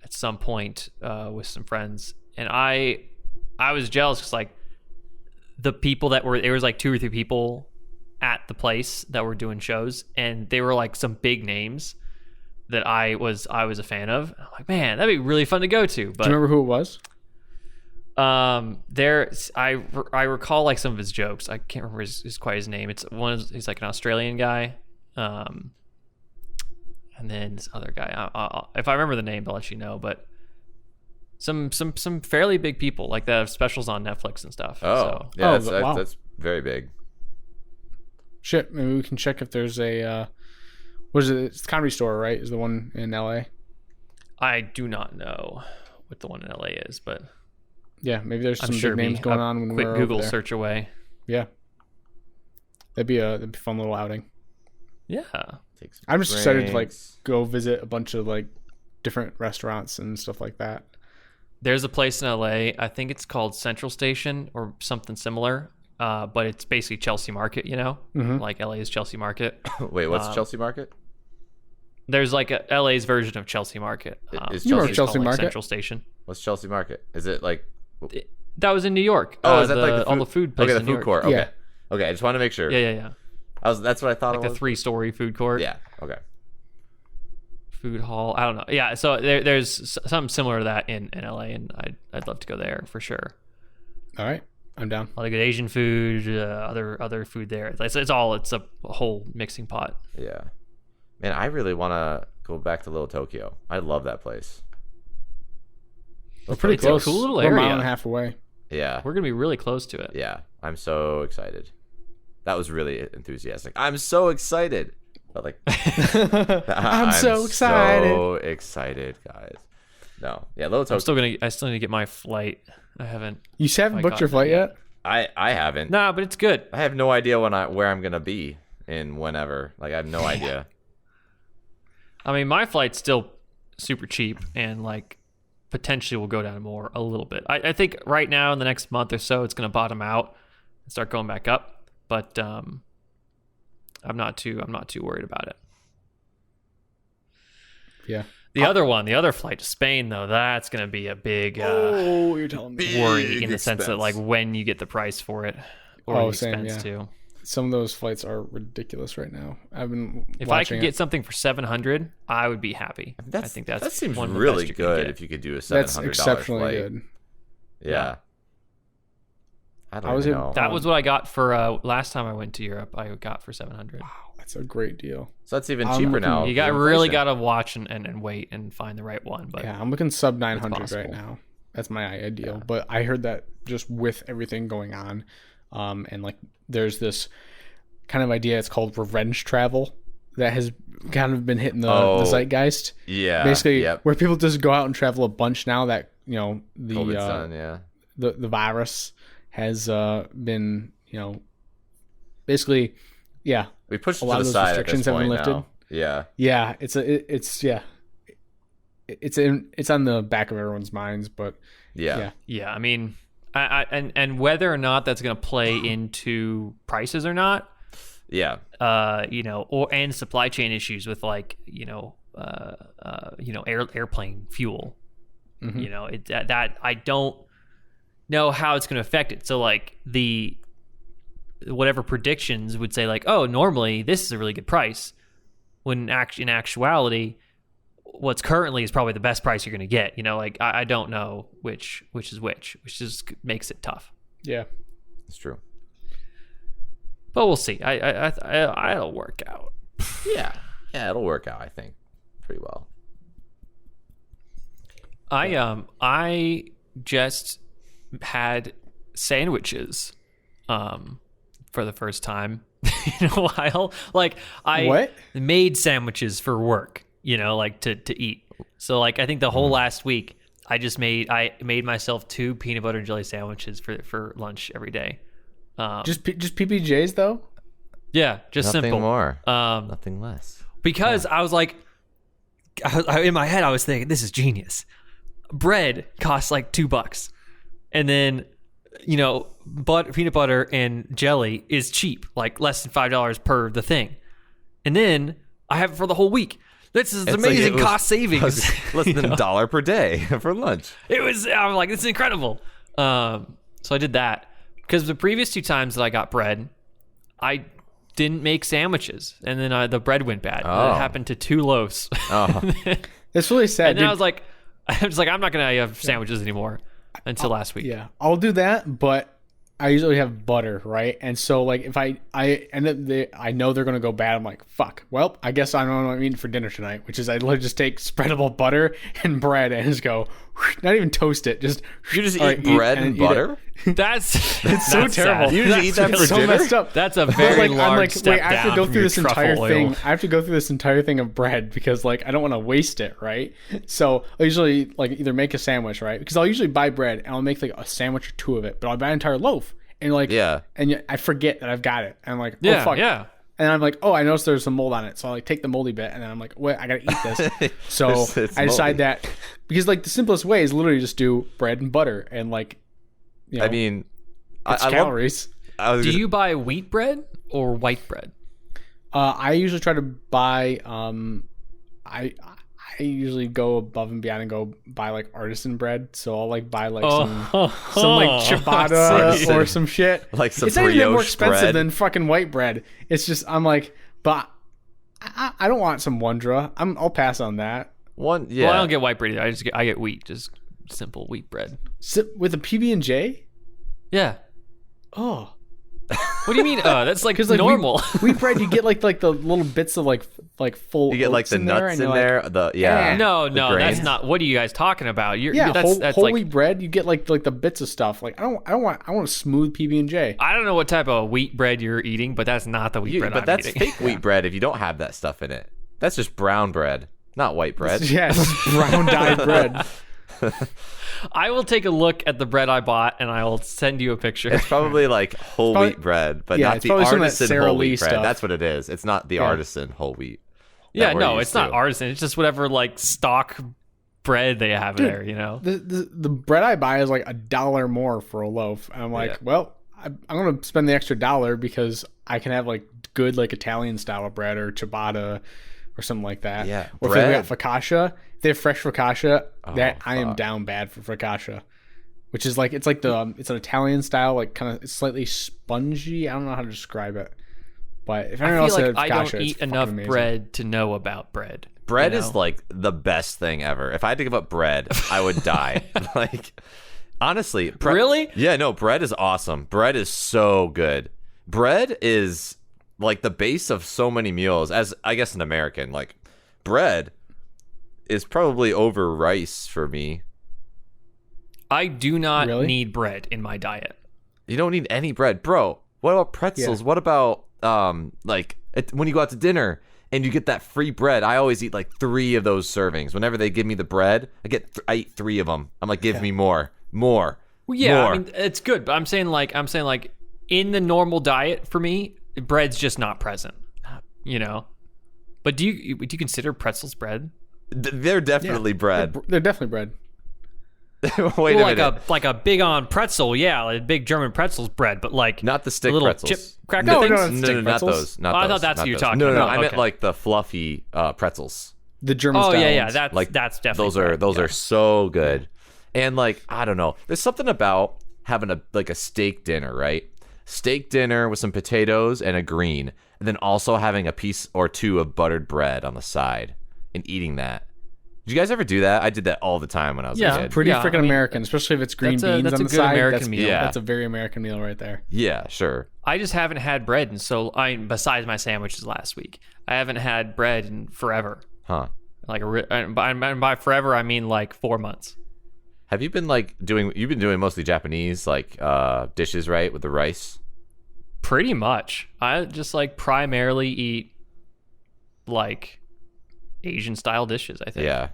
at some point with some friends, and I was jealous because like the people there was like 2 or 3 people at the place that were doing shows, and they were like some big names that I was a fan of. I'm like, man, that'd be really fun to go to. But do you remember who it was? I recall like some of his jokes. I can't remember quite his name. He's like an Australian guy. And then this other guy. If I remember the name, I'll let you know. But some fairly big people like that have specials on Netflix and stuff. Oh, so. yeah, wow. that's very big. Shit, maybe we can check if there's a what is it? It's Comedy Store, right? Is the one in LA? I do not know what the one in LA is, but yeah, maybe there's I'm some sure big names going on when quick we're Google over there. search away. Yeah, that'd be a fun little outing. Yeah, I'm just excited to like go visit a bunch of like different restaurants and stuff like that. There's a place in LA. I think it's called Central Station or something similar. But it's basically Chelsea Market, you know, like LA's Chelsea Market. Wait, what's Chelsea Market? There's like a LA's version of Chelsea Market. Is you remember Chelsea Chelsea Market? Central Station. What's Chelsea Market? Is it like? That was in New York. Oh, is that like all the food places? Okay, the food court. Okay, Yeah. okay. I just want to make sure. Yeah. That's what I thought. Like it the was. 3-story food court. Yeah. Okay. Food hall. I don't know. Yeah. So there's something similar to that in LA, and I'd love to go there for sure. All right, I'm down. A lot of good Asian food, other food there. It's a whole mixing pot. Yeah, man, I really want to go back to Little Tokyo. I love that place. We're pretty It's a close. cool little We're a mile area. and a half away. Yeah, We're gonna be really close to it. yeah. I'm so excited. That was really enthusiastic. I'm so excited. But like, I'm so excited. So excited, guys. No, yeah, Little Tokyo. I still need to get my flight. I haven't. You haven't booked your flight yet? I haven't. Nah, but it's good. I have no idea where I'm gonna be in whenever. Like, I have no idea. I mean, my flight's still super cheap and like potentially will go down more a little bit. I think right now in the next month or so it's going to bottom out and start going back up. But I'm not too worried about it. Yeah. The other flight to Spain though, that's going to be a big you're telling me. worry in the sense that expense. like when you get the price for it or the same, expense yeah. too. Some of those flights are ridiculous right now. I've been If I watching could get something for $700, I would be happy. I think that seems one of the really best you can good get. if you could do a $700 That's exceptionally flight. good. Yeah. I don't I was even in- know. That was what I got for last time I went to Europe. I got for $700. Wow, that's a great deal. So that's even I'm cheaper looking- now. You with really inflation. got to watch and wait and find the right one. But Yeah, I'm looking sub 900 possible. right now. That's my ideal. But I heard that just with everything going on, and like there's this kind of idea. It's called revenge travel that has kind of been hitting the zeitgeist. Yeah. Basically, Yep. where people just go out and travel a bunch now that COVID's done, yeah. the virus has been basically We pushed a it lot to of the those side at restrictions this have been point lifted. now. Yeah. Yeah, it's on the back of everyone's minds, but Yeah. yeah, I mean, and whether or not that's going to play into prices or not, Yeah. And supply chain issues with like, airplane fuel. Mm-hmm. That I don't know how it's going to affect it. So like whatever predictions would say like, oh, normally this is a really good price, when in actuality, what's currently is probably the best price you're going to get. Like I don't know which is which just makes it tough. Yeah, it's true. But we'll see. It'll work out. Yeah, it'll work out. I think pretty well. I just had sandwiches, for the first time in a while. Like I made sandwiches for work, like to eat. So like I think the whole last week I made myself 2 peanut butter and jelly sandwiches for lunch every day. Just PBJs though? Yeah, just nothing simple. More. Nothing less. Because I was like, in my head I was thinking, this is genius. Bread costs like $2, and then peanut butter and jelly is cheap, like less than $5 per the thing, and then I have it for the whole week. This is amazing cost savings. Less than $1 per day for lunch. I was like, this is incredible. So I did that because the previous 2 times that I got bread, I didn't make sandwiches, and then the bread went bad. Oh. It happened to 2 loaves. Oh. That's really sad. And then I was like, I'm not gonna have sandwiches anymore until last week. Yeah, I'll do that, but I usually have butter, right? And so like if I end up I know they're gonna go bad. I'm like, fuck. Well, I guess I don't know what I'm eating for dinner tonight, which is I literally just take spreadable butter and bread and just go, not even toast it, just you just eat bread and butter. That's so terrible. Sad. You just eat that for so dinner? Messed up. That's a very large step I have to go down through this from your entire truffle thing. oil. I have to go through this entire thing of bread because like I don't want to waste it, right? So I usually like either make a sandwich, right? Because I'll usually buy bread and I'll make like a sandwich or 2 of it, but I'll buy an entire loaf. And like, and I forget that I've got it. And I'm like, oh fuck. Yeah. And I'm like, oh, I noticed there's some mold on it. So I like take the moldy bit and then I'm like, wait, I gotta eat this. So I decide that because like the simplest way is literally just do bread and butter and like, I mean, it's calories. Do you buy wheat bread or white bread? I usually try to buy. I usually go above and beyond and go buy like artisan bread. So I'll like buy like some like ciabatta or some shit. Like some it's not even more brioche expensive bread. than fucking white bread. It's just I'm like, but I don't want some Wondra. I'll pass on that. Well, I don't get white bread either. I get wheat, just simple wheat bread With a PB&J. Yeah. Oh. What do you mean? That's like normal. Wheat bread, you get like the little bits of like full. You get like the nuts in there. No, that's not. What are you guys talking about? That's whole wheat bread. You get like the bits of stuff. Like I want a smooth PB&J. I don't know what type of wheat bread you're eating, but that's not the wheat bread. But that's fake wheat bread. If you don't have that stuff in it, that's just brown bread, not white bread. It's brown dyed bread. I will take a look at the bread I bought and I will send you a picture. It's probably like whole wheat bread, but not the artisan whole wheat bread. That's what it is. It's not the artisan whole wheat. Yeah, no, it's not artisan. It's just whatever like stock bread they have there, The bread I buy is like $1 more for a loaf. And I'm like, well, I'm going to spend the extra $1 because I can have like good like Italian style of bread or ciabatta or something like that. Yeah. Or if they got focaccia, if they have fresh focaccia, I am down bad for focaccia. Which is like it's an Italian style, like kind of slightly spongy. I don't know how to describe it. But if anyone else had focaccia, I don't eat enough amazing. Bread to know about bread. Bread is like the best thing ever. If I had to give up bread, I would die. Like honestly, really? Yeah, no, bread is awesome. Bread is so good. Bread is like the base of so many meals, as I guess an American, like bread is probably over rice for me. I do not need bread in my diet. You don't need any bread, bro. What about pretzels? What about when you go out to dinner and you get that free bread? I always eat like 3 of those servings. Whenever they give me the bread, I eat 3 of them. I'm like, give me more. Well, yeah, more. I mean, it's good, but I'm saying like in the normal diet for me, bread's just not present, But do you consider pretzels bread? They're definitely bread. They're definitely bread. Wait a minute. like a big on pretzel, yeah, like a big German pretzel's bread, but like not the stick little pretzels. chip cracker No, things. No, not those. Not Oh, those. I thought that's what you're talking No, about. I meant Okay. like the fluffy pretzels. The German Oh style yeah, ones. that's definitely Those are so good. And like, I don't know, there's something about having a steak dinner, right? Steak dinner with some potatoes and a green, and then also having a piece or two of buttered bread on the side and eating that. Did you guys ever do that? I did that all the time when I was a kid. Pretty Yeah, freaking American, especially if it's green beans that's on a the good side. American meal. Yeah. That's a very American meal right there. Yeah, sure. I just haven't had bread, and so besides my sandwiches last week, I haven't had bread in forever. Huh. Like and by forever, I mean like 4 months. Have you been you've been doing mostly Japanese like dishes, right? With the rice? Pretty much. I just like primarily eat like Asian style dishes, I think. Yeah.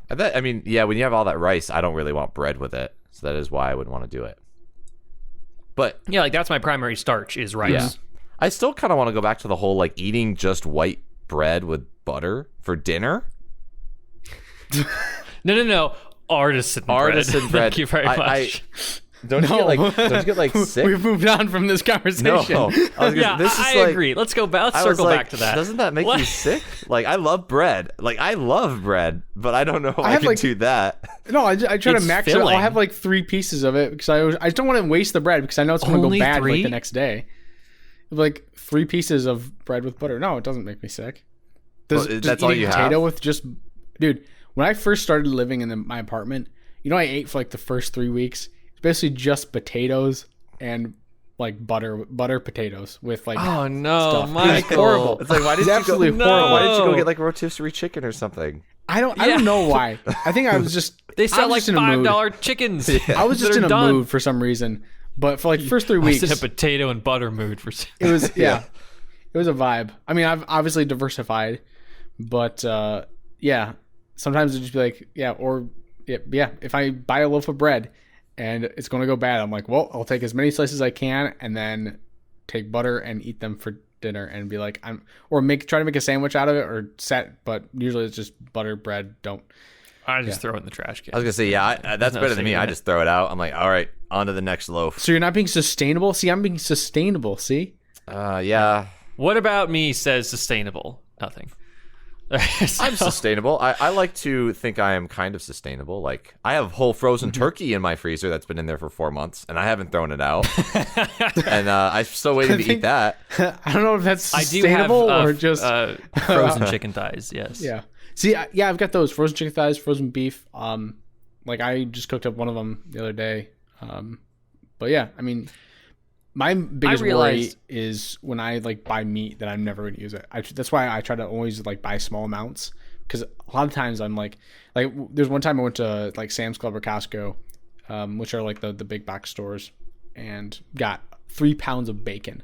When you have all that rice, I don't really want bread with it. So that is why I would want to do it. But Yeah, like that's my primary starch is rice. yeah. I still kind of want to go back to the whole like eating just white bread with butter for dinner. No. Artisan bread. bread. Thank you very much. Don't you get like sick? We've moved on from this conversation. No. I agree. Let's go back. Let's circle back to that. Doesn't that make you sick? Like, I love bread. Like, I love bread, but I don't know if I can do that. No, I try to It's max it. filling. I'll have like 3 pieces of it because I just don't want to waste the bread because I know it's going to go Only bad 3? like the next day. Like 3 pieces of bread with butter. No, it doesnn't make me sick. That's all eating you potato have? with just, dude. When I first started living in my apartment, I ate for like the first 3 weeks. It's basically just potatoes and like butter potatoes with like. Oh no, stuff. Michael! It's horrible. It's like, why did It's you absolutely go? horrible. Why did you go get like rotisserie chicken or something? I don't know why. I think I was just. They I sell was like just in a mood. $5 chickens. I was just that in are a done. mood for some reason, but for like first 3 I weeks, was in a potato and butter mood for. it was it was a vibe. I mean, I've obviously diversified, but yeah, sometimes it just be like if I buy a loaf of bread and it's going to go bad, I'm like, well, I'll take as many slices as I can and then take butter and eat them for dinner and be like try to make a sandwich out of it or but usually it's just butter bread. I just throw it in the trash can. I was gonna say, that's no better than me. shame in I it. just throw it out. I'm like, all right, on to the next loaf. So you're not being sustainable? See, I'm being sustainable. See? Yeah. What about me says sustainable? Nothing. I'm sustainable. I like to think I am kind of sustainable. Like, I have whole frozen turkey in my freezer that's been in there for 4 months, and I haven't thrown it out. And I'm still waiting to eat that. I don't know if that's I do have sustainable or just frozen chicken thighs. Yes. yeah. See, I've got those frozen chicken thighs, frozen beef. Like I just cooked up one of them the other day. But yeah, I mean, my biggest worry is when I like buy meat that I'm never going to use it. That's why I try to always like buy small amounts because a lot of times I'm like there's one time I went to like Sam's Club or Costco, which are like the big box stores, and got 3 pounds of bacon.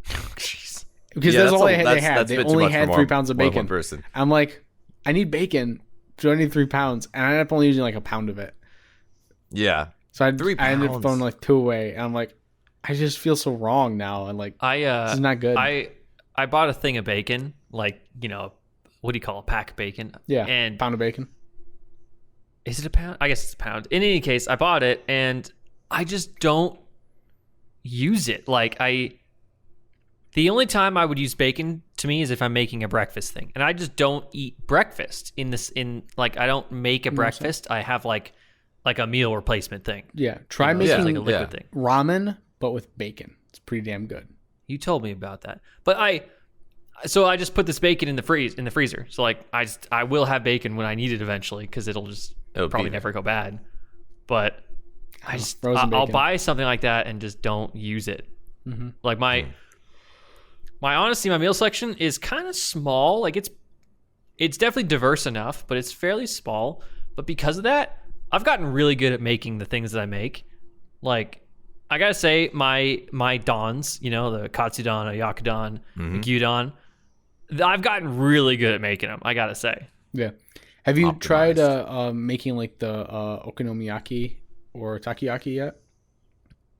Jeez. Because that's all they had. They only had 3 pounds of more than bacon. one person. I'm like, I need bacon. Do I need 3 pounds? And I ended up only using like a pound of it. Yeah. So I 3 ended up pounds. throwing like 2 away. And I'm like, I just feel so wrong now. And like, this is not good. I bought a thing of bacon, like, what do you call a pack of bacon? Yeah. And pound of bacon. is it a pound? I guess it's a pound. In any case, I bought it and I just don't use it. Like the only time I would use bacon to me is if I'm making a breakfast thing. And I just don't eat breakfast I don't make a breakfast. I have like a meal replacement thing. Yeah. Try It's making like a liquid thing. ramen, but with bacon. It's pretty damn good. You told me about that. But I just put this bacon in the freezer. So like I will have bacon when I need it eventually because it'll probably never go bad. But I'll buy something like that and just don't use it. Mm-hmm. Like my honestly, my meal selection is kind of small. Like it's definitely diverse enough, but it's fairly small. But because of that, I've gotten really good at making the things that I make. Like I gotta say, my dons, the katsudon, a yakudan, a gyudon, I've gotten really good at making them. I gotta say. Yeah. Have you tried Optimized. making like the okonomiyaki or takoyaki yet?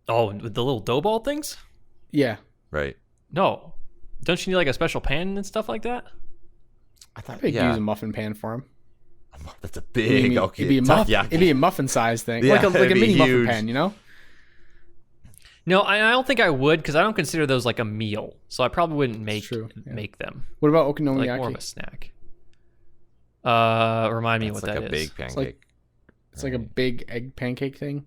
Oh, with the little dough ball things? Yeah. Right. No. Don't you need like a special pan and stuff like that? I thought, I think you use a muffin pan for them. That's a big it'd be a muffin size thing, Yeah, like a mini huge. muffin pan, you know? No, I don't think I would because I don't consider those like a meal. So I probably wouldn't make them. What about okonomiyaki? Like more of a snack. Remind me what that is. It's like a big pancake. It's like a big egg pancake thing.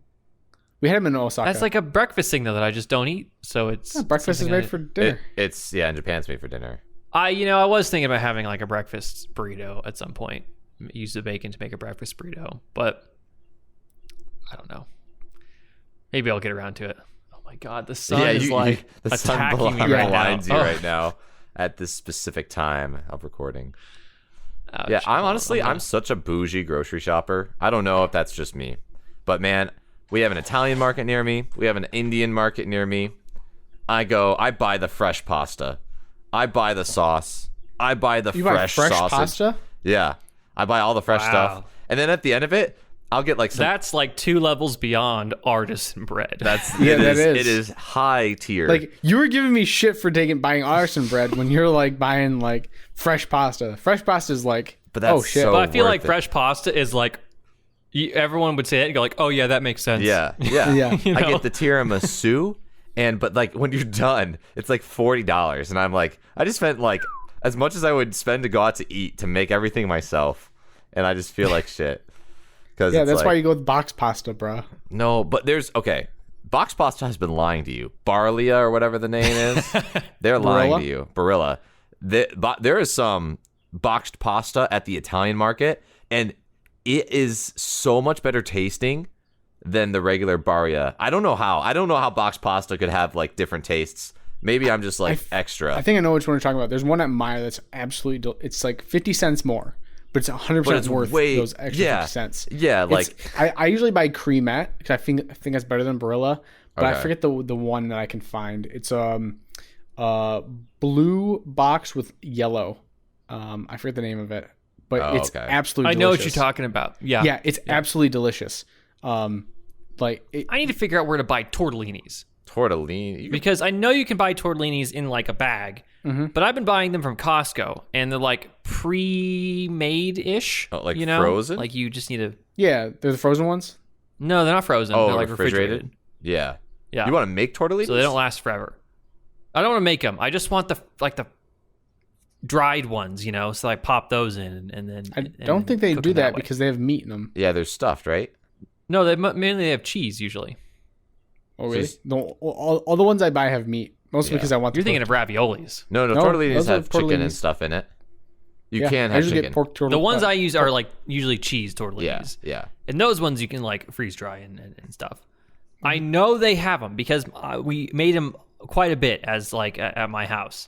We had them in Osaka. That's like a breakfast thing though that I just don't eat. So it's breakfast is made for dinner. It's in Japan it's made for dinner. I was thinking about having like a breakfast burrito at some point. Use the bacon to make a breakfast burrito, but I don't know. Maybe I'll get around to it. Oh my god, the sun is the sun attacking me right blinds now. you right now at this specific time of recording. Ouch. Yeah, I'm such a bougie grocery shopper. I don't know if that's just me, but man, we have an Italian market near me. We have an Indian market near me. I buy the fresh pasta. I buy the sauce. I buy the fresh sausage. Pasta? Yeah. I buy all the fresh stuff. And then at the end of it, I'll get like some... That's like 2 levels beyond artisan bread. It is high tier. Like, you were giving me shit for buying artisan bread when you're like buying like fresh pasta. Fresh pasta is like, but that's oh shit. so But I feel worth like it. fresh pasta is like, everyone would say it and go like, oh yeah, that makes sense. Yeah. Yeah. You know? I get the tiramisu, but like when you're done, it's like $40, and I'm like, I just spent like as much as I would spend to go out to eat to make everything myself, and I just feel like shit. That's why you go with box pasta, bro. No, but box pasta has been lying to you. Barilla or whatever the name is, they're lying to you. Barilla. There is some boxed pasta at the Italian market, and it is so much better tasting than the regular Barilla. I don't know how boxed pasta could have like different tastes. Maybe I'm just like extra. I think I know which one you're talking about. There's one at Meijer that's absolutely it's like 50 cents more, but it's 100% worth those extra 50 cents. Yeah, like I usually buy cremette because I think that's better than Barilla, but I forget the one that I can find. It's blue box with yellow. I forget the name of it, but it's absolutely delicious. I know what you're talking about. Yeah, it's absolutely delicious. I need to figure out where to buy tortellinis. Because I know you can buy tortellinis in like a bag, but I've been buying them from Costco, and they're like pre-made-ish. Like frozen? Like you just need to... Yeah, they're the frozen ones? No, they're not frozen. They're like refrigerated. Yeah. You want to make tortellinis? So they don't last forever. I don't want to make them. I just want the dried ones, so I pop those in and then... I don't think they do that because they have meat in them. Yeah, they're stuffed, right? No, they mainly have cheese usually. Oh, really? No, all the ones I buy have meat. Mostly because I want. You're thinking of raviolis. No, tortellinis have chicken and stuff in it. You can't have chicken. Get pork the ones I use are like usually cheese tortellinis. Yeah. And those ones you can like freeze dry and stuff. I know they have them because we made them quite a bit as like at my house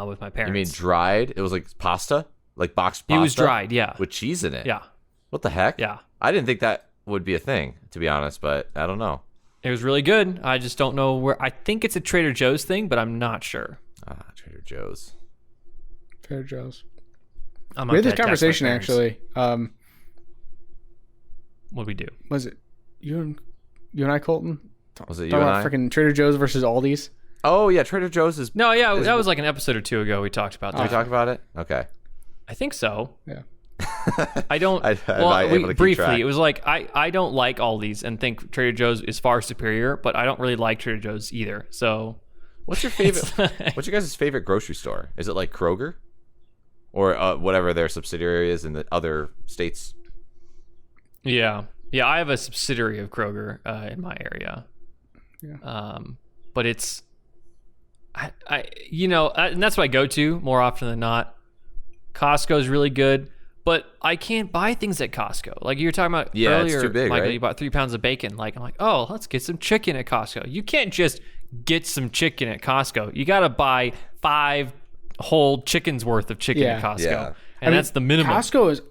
with my parents. You mean dried? It was like pasta, like boxed pasta. It was dried, yeah, with cheese in it. Yeah. What the heck? Yeah. I didn't think that would be a thing, to be honest, but I don't know. It was really good. I just don't know where. I think it's a Trader Joe's thing, but I'm not sure. Trader Joe's. Trader Joe's. We had this conversation actually. What we do? Was it you and I, Colton? Was it you and I? Freaking Trader Joe's versus Aldi's. Oh yeah, Trader Joe's is. No, yeah, that was like an episode or two ago. We talked about that. Did we talk about it? Okay. I think so. Yeah. I don't. Briefly, track. It was like I don't like Aldi's and think Trader Joe's is far superior, but I don't really like Trader Joe's either. So, what's your favorite? What's your guys' favorite grocery store? Is it like Kroger, or whatever their subsidiary is in the other states? Yeah. I have a subsidiary of Kroger in my area. Yeah. But it's, and that's what I go to more often than not. Costco is really good. But I can't buy things at Costco. Like you were talking about earlier, it's too big, Michael, right? you bought 3 pounds of bacon. Like I'm like, oh, let's get some chicken at Costco. You can't just get some chicken at Costco. You got to buy 5 whole chickens worth of chicken at Costco. Yeah. And that's the minimum. Costco is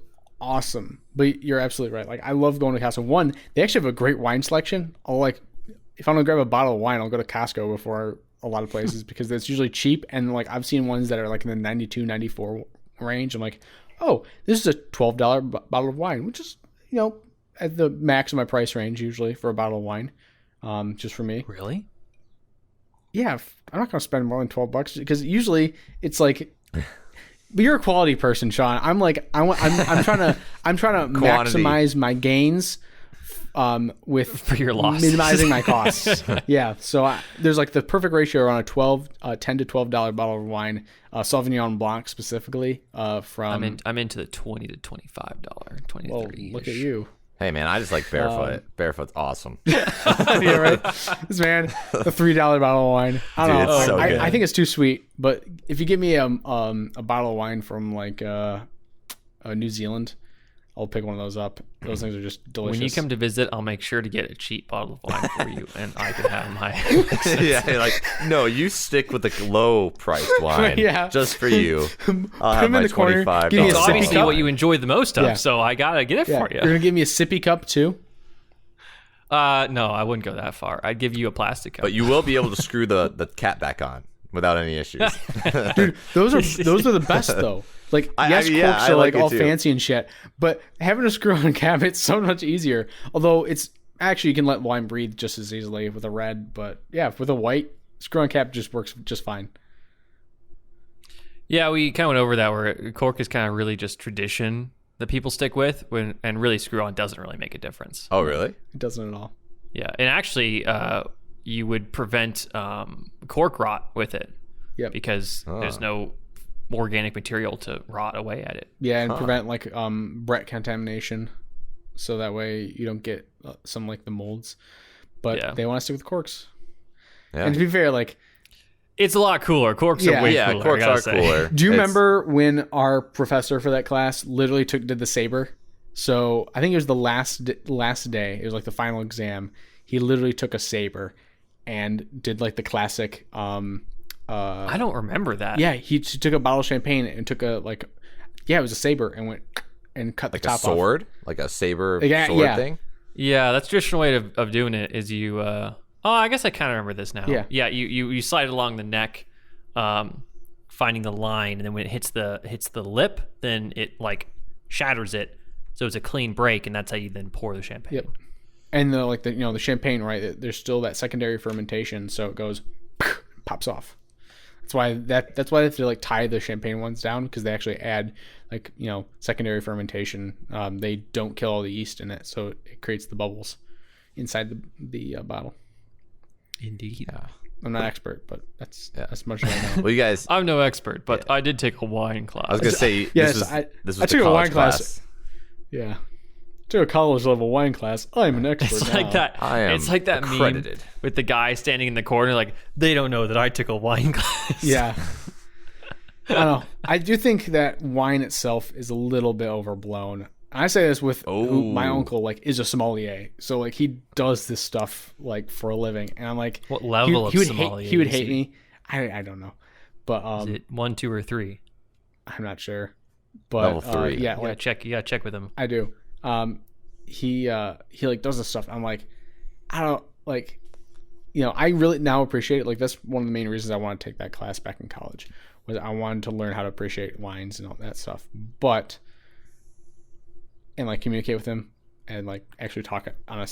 awesome, but you're absolutely right. Like I love going to Costco. One, they actually have a great wine selection. If I'm gonna grab a bottle of wine, I'll go to Costco before a lot of places because it's usually cheap. And like I've seen ones that are like in the 92, 94 range. I'm like, oh, this is a $12 bottle of wine, which is, at the max of my price range usually for a bottle of wine, just for me. Really? Yeah, I'm not going to spend more than $12 because usually it's like But you're a quality person, Sean. I'm like, I'm trying to maximize my gains, with For your loss. minimizing my costs. Yeah. So there's like the perfect ratio around a $10 to $12 bottle of wine, Sauvignon Blanc specifically. From I'm into the $20 to $25, 20 to well, 30. look at you. Hey man, I just like barefoot. Barefoot's awesome. Yeah, right. This man, the $3 bottle of wine. I don't Dude, know. it's so good. I think it's too sweet. But if you give me a bottle of wine from like New Zealand, I'll pick one of those up. Those things are just delicious. When you come to visit, I'll make sure to get a cheap bottle of wine for you, and I can have my. Yeah, like no, you stick with the low priced wine. Yeah. Just for you. I'll have him in my the corner, $25. give me a It's sippy obviously cup. what you enjoy the most of, Yeah. so I gotta get it Yeah. for you. You're gonna give me a sippy cup too. No, I wouldn't go that far. I'd give you a plastic cup. But you will be able to screw the cap back on without any issues. Dude, those are the best though. Like yes, corks I are like like it all too. fancy and shit, but having a screw on cap, it's so much easier. Although it's actually you can let wine breathe just as easily with a red, but yeah, with a white screw on cap just works just fine. Yeah, we kind of went over that where cork is kind of really just tradition that people stick with, and really screw on doesn't really make a difference. Oh really? It doesn't at all. Yeah, and actually, you would prevent cork rot with it. Yep. Because there's no organic material to rot away at it. Yeah, and prevent like Brett contamination, so that way you don't get some like the molds. But Yeah. they want to stick with corks. Yeah. And to be fair, like, It's a lot cooler. Corks Yeah. are way Yeah, cooler. corks I gotta are say. cooler. do you It's- remember when our professor for that class literally did the saber? So I think it was the last day. It was like the final exam. He literally took a saber and did like the classic. I don't remember that. Yeah, he took a bottle of champagne and took it was a saber and went and cut like the a top sword? Like a saber Yeah, sword yeah. thing? Yeah, that's traditional way of doing it is you I guess I kind of remember this now. Yeah. Yeah, you slide it along the neck, finding the line, and then when it hits the lip, then it like shatters it. So it's a clean break, and that's how you then pour the champagne. Yep. And the champagne, right? There's still that secondary fermentation, so it goes pops off. That's why they have to like tie the champagne ones down, because they actually add like secondary fermentation. They don't kill all the yeast in it, so it creates the bubbles inside the bottle. Indeed. Yeah. I'm not expert, but that's much as I know. Well, you guys, I'm no expert, but I did take a wine class. I was gonna say Yes, this was I the took a college wine class. Yeah. Took a college level wine class. I'm an expert. It's now. like that. I am It's like that meme accredited. with the guy standing in the corner, like they don't know that I took a wine class. Yeah. I don't know. I do think that wine itself is a little bit overblown. I say this with my uncle, like, is a sommelier. So, like, he does this stuff, like, for a living. And I'm like... What level of sommelier He would is hate he? me. I don't know. But Is it 1, 2, or 3? I'm not sure. But Level 3. yeah, You like, gotta check with him. I do. He like does this stuff. I'm like, I don't like, I really now appreciate it. Like that's one of the main reasons I want to take that class back in college, was I wanted to learn how to appreciate wines and all that stuff. And like communicate with him and like actually talk on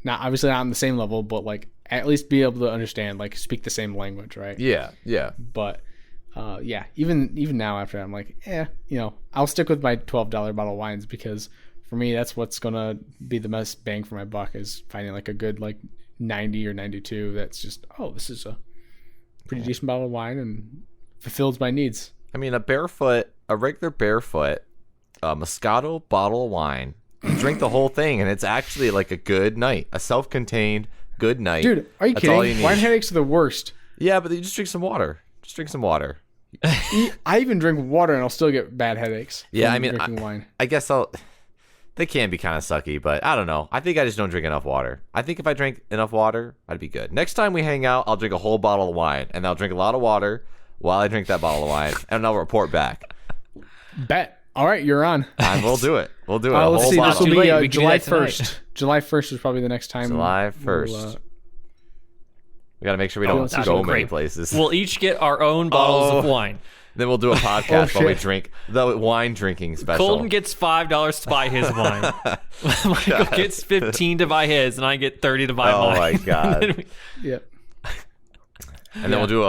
not obviously not on the same level, but like at least be able to understand, like speak the same language, right? Yeah. But yeah, even now after I'm like, I'll stick with my $12 bottle of wines, because for me that's what's gonna be the best bang for my buck, is finding like a good like 90 or 92 that's just, this is a pretty decent bottle of wine and fulfills my needs. I mean, a regular barefoot Moscato bottle of wine. You drink the whole thing, and it's actually like a good night, a self-contained good night. Dude, are you That's all kidding? need. Wine headaches are the worst. Yeah, but you just drink some water. Just drink some water. I even drink water and I'll still get bad headaches. Yeah, from I mean, drinking wine. I guess they can be kind of sucky, but I don't know. I think I just don't drink enough water. I think if I drank enough water, I'd be good. Next time we hang out, I'll drink a whole bottle of wine, and I'll drink a lot of water while I drink that bottle of wine, and I'll report back. Bet. All right, you're on. And we'll do it. We'll do it. A Let's whole see. This bottle. will Too be late. We can do July that tonight. 1st. July 1st is probably the next time. July 1st. we'll, We got to make sure we don't that'd go be many great. places. We'll each get our own bottles of wine. Then we'll do a podcast while we shit. drink the wine drinking special. Colton gets $5 to buy his wine. Michael gets $15 to buy his, and I get $30 to buy Oh mine. my God. Yep. And then we'll do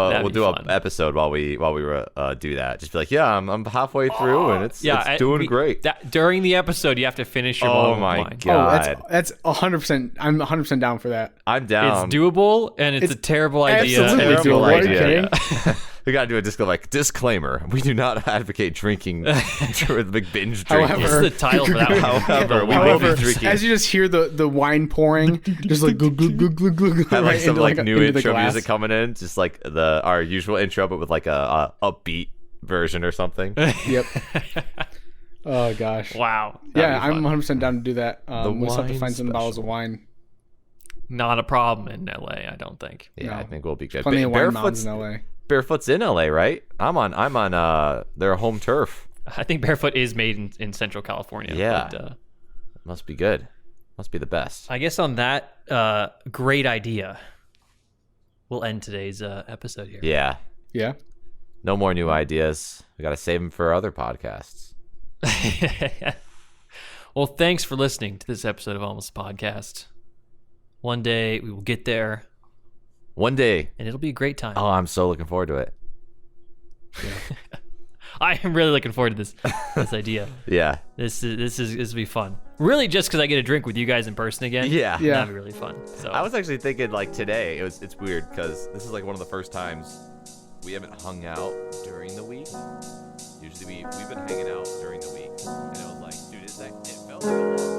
a episode while we do that. Just be like, yeah, I'm halfway through and it's doing great. During the episode, you have to finish your Oh my god, that's 100%. I'm 100% down for that. I'm down. It's doable and it's a terrible idea. Absolutely Terrible doable. Are you idea. kidding? We gotta do a disclaimer. We do not advocate drinking with big binge drinking. What's the title for that one? However, we will be drinking. As you just hear the wine pouring, just like glug glug glug glug glug, Have like some like new intro glass. music coming in, just like our usual intro, but with like a upbeat version or something. Yep. Oh gosh. Wow. Yeah, I'm 100% down to do that. We'll just have to wine find some bottles of special. wine. Not a problem in LA, I don't think. Yeah, No. I think we'll be good. Plenty of wine mountains in LA. Barefoot's in LA, right? I'm on their home turf. I think Barefoot is made in Central California. Yeah. But, Must be good. Must be the best. I guess on that great idea, we'll end today's episode here. Yeah. Yeah. No more new ideas. We got to save them for other podcasts. Well, thanks for listening to this episode of Almost Podcast. One day we will get there. One day. And it'll be a great time. Oh, I'm so looking forward to it. Yeah. I am really looking forward to this idea. Yeah. This will be fun. Really, just because I get a drink with you guys in person again. Yeah. That'd be really fun. So I was actually thinking like today. It's weird because this is like one of the first times we haven't hung out during the week. Usually we've been hanging out during the week, and it was like, dude, it felt like a long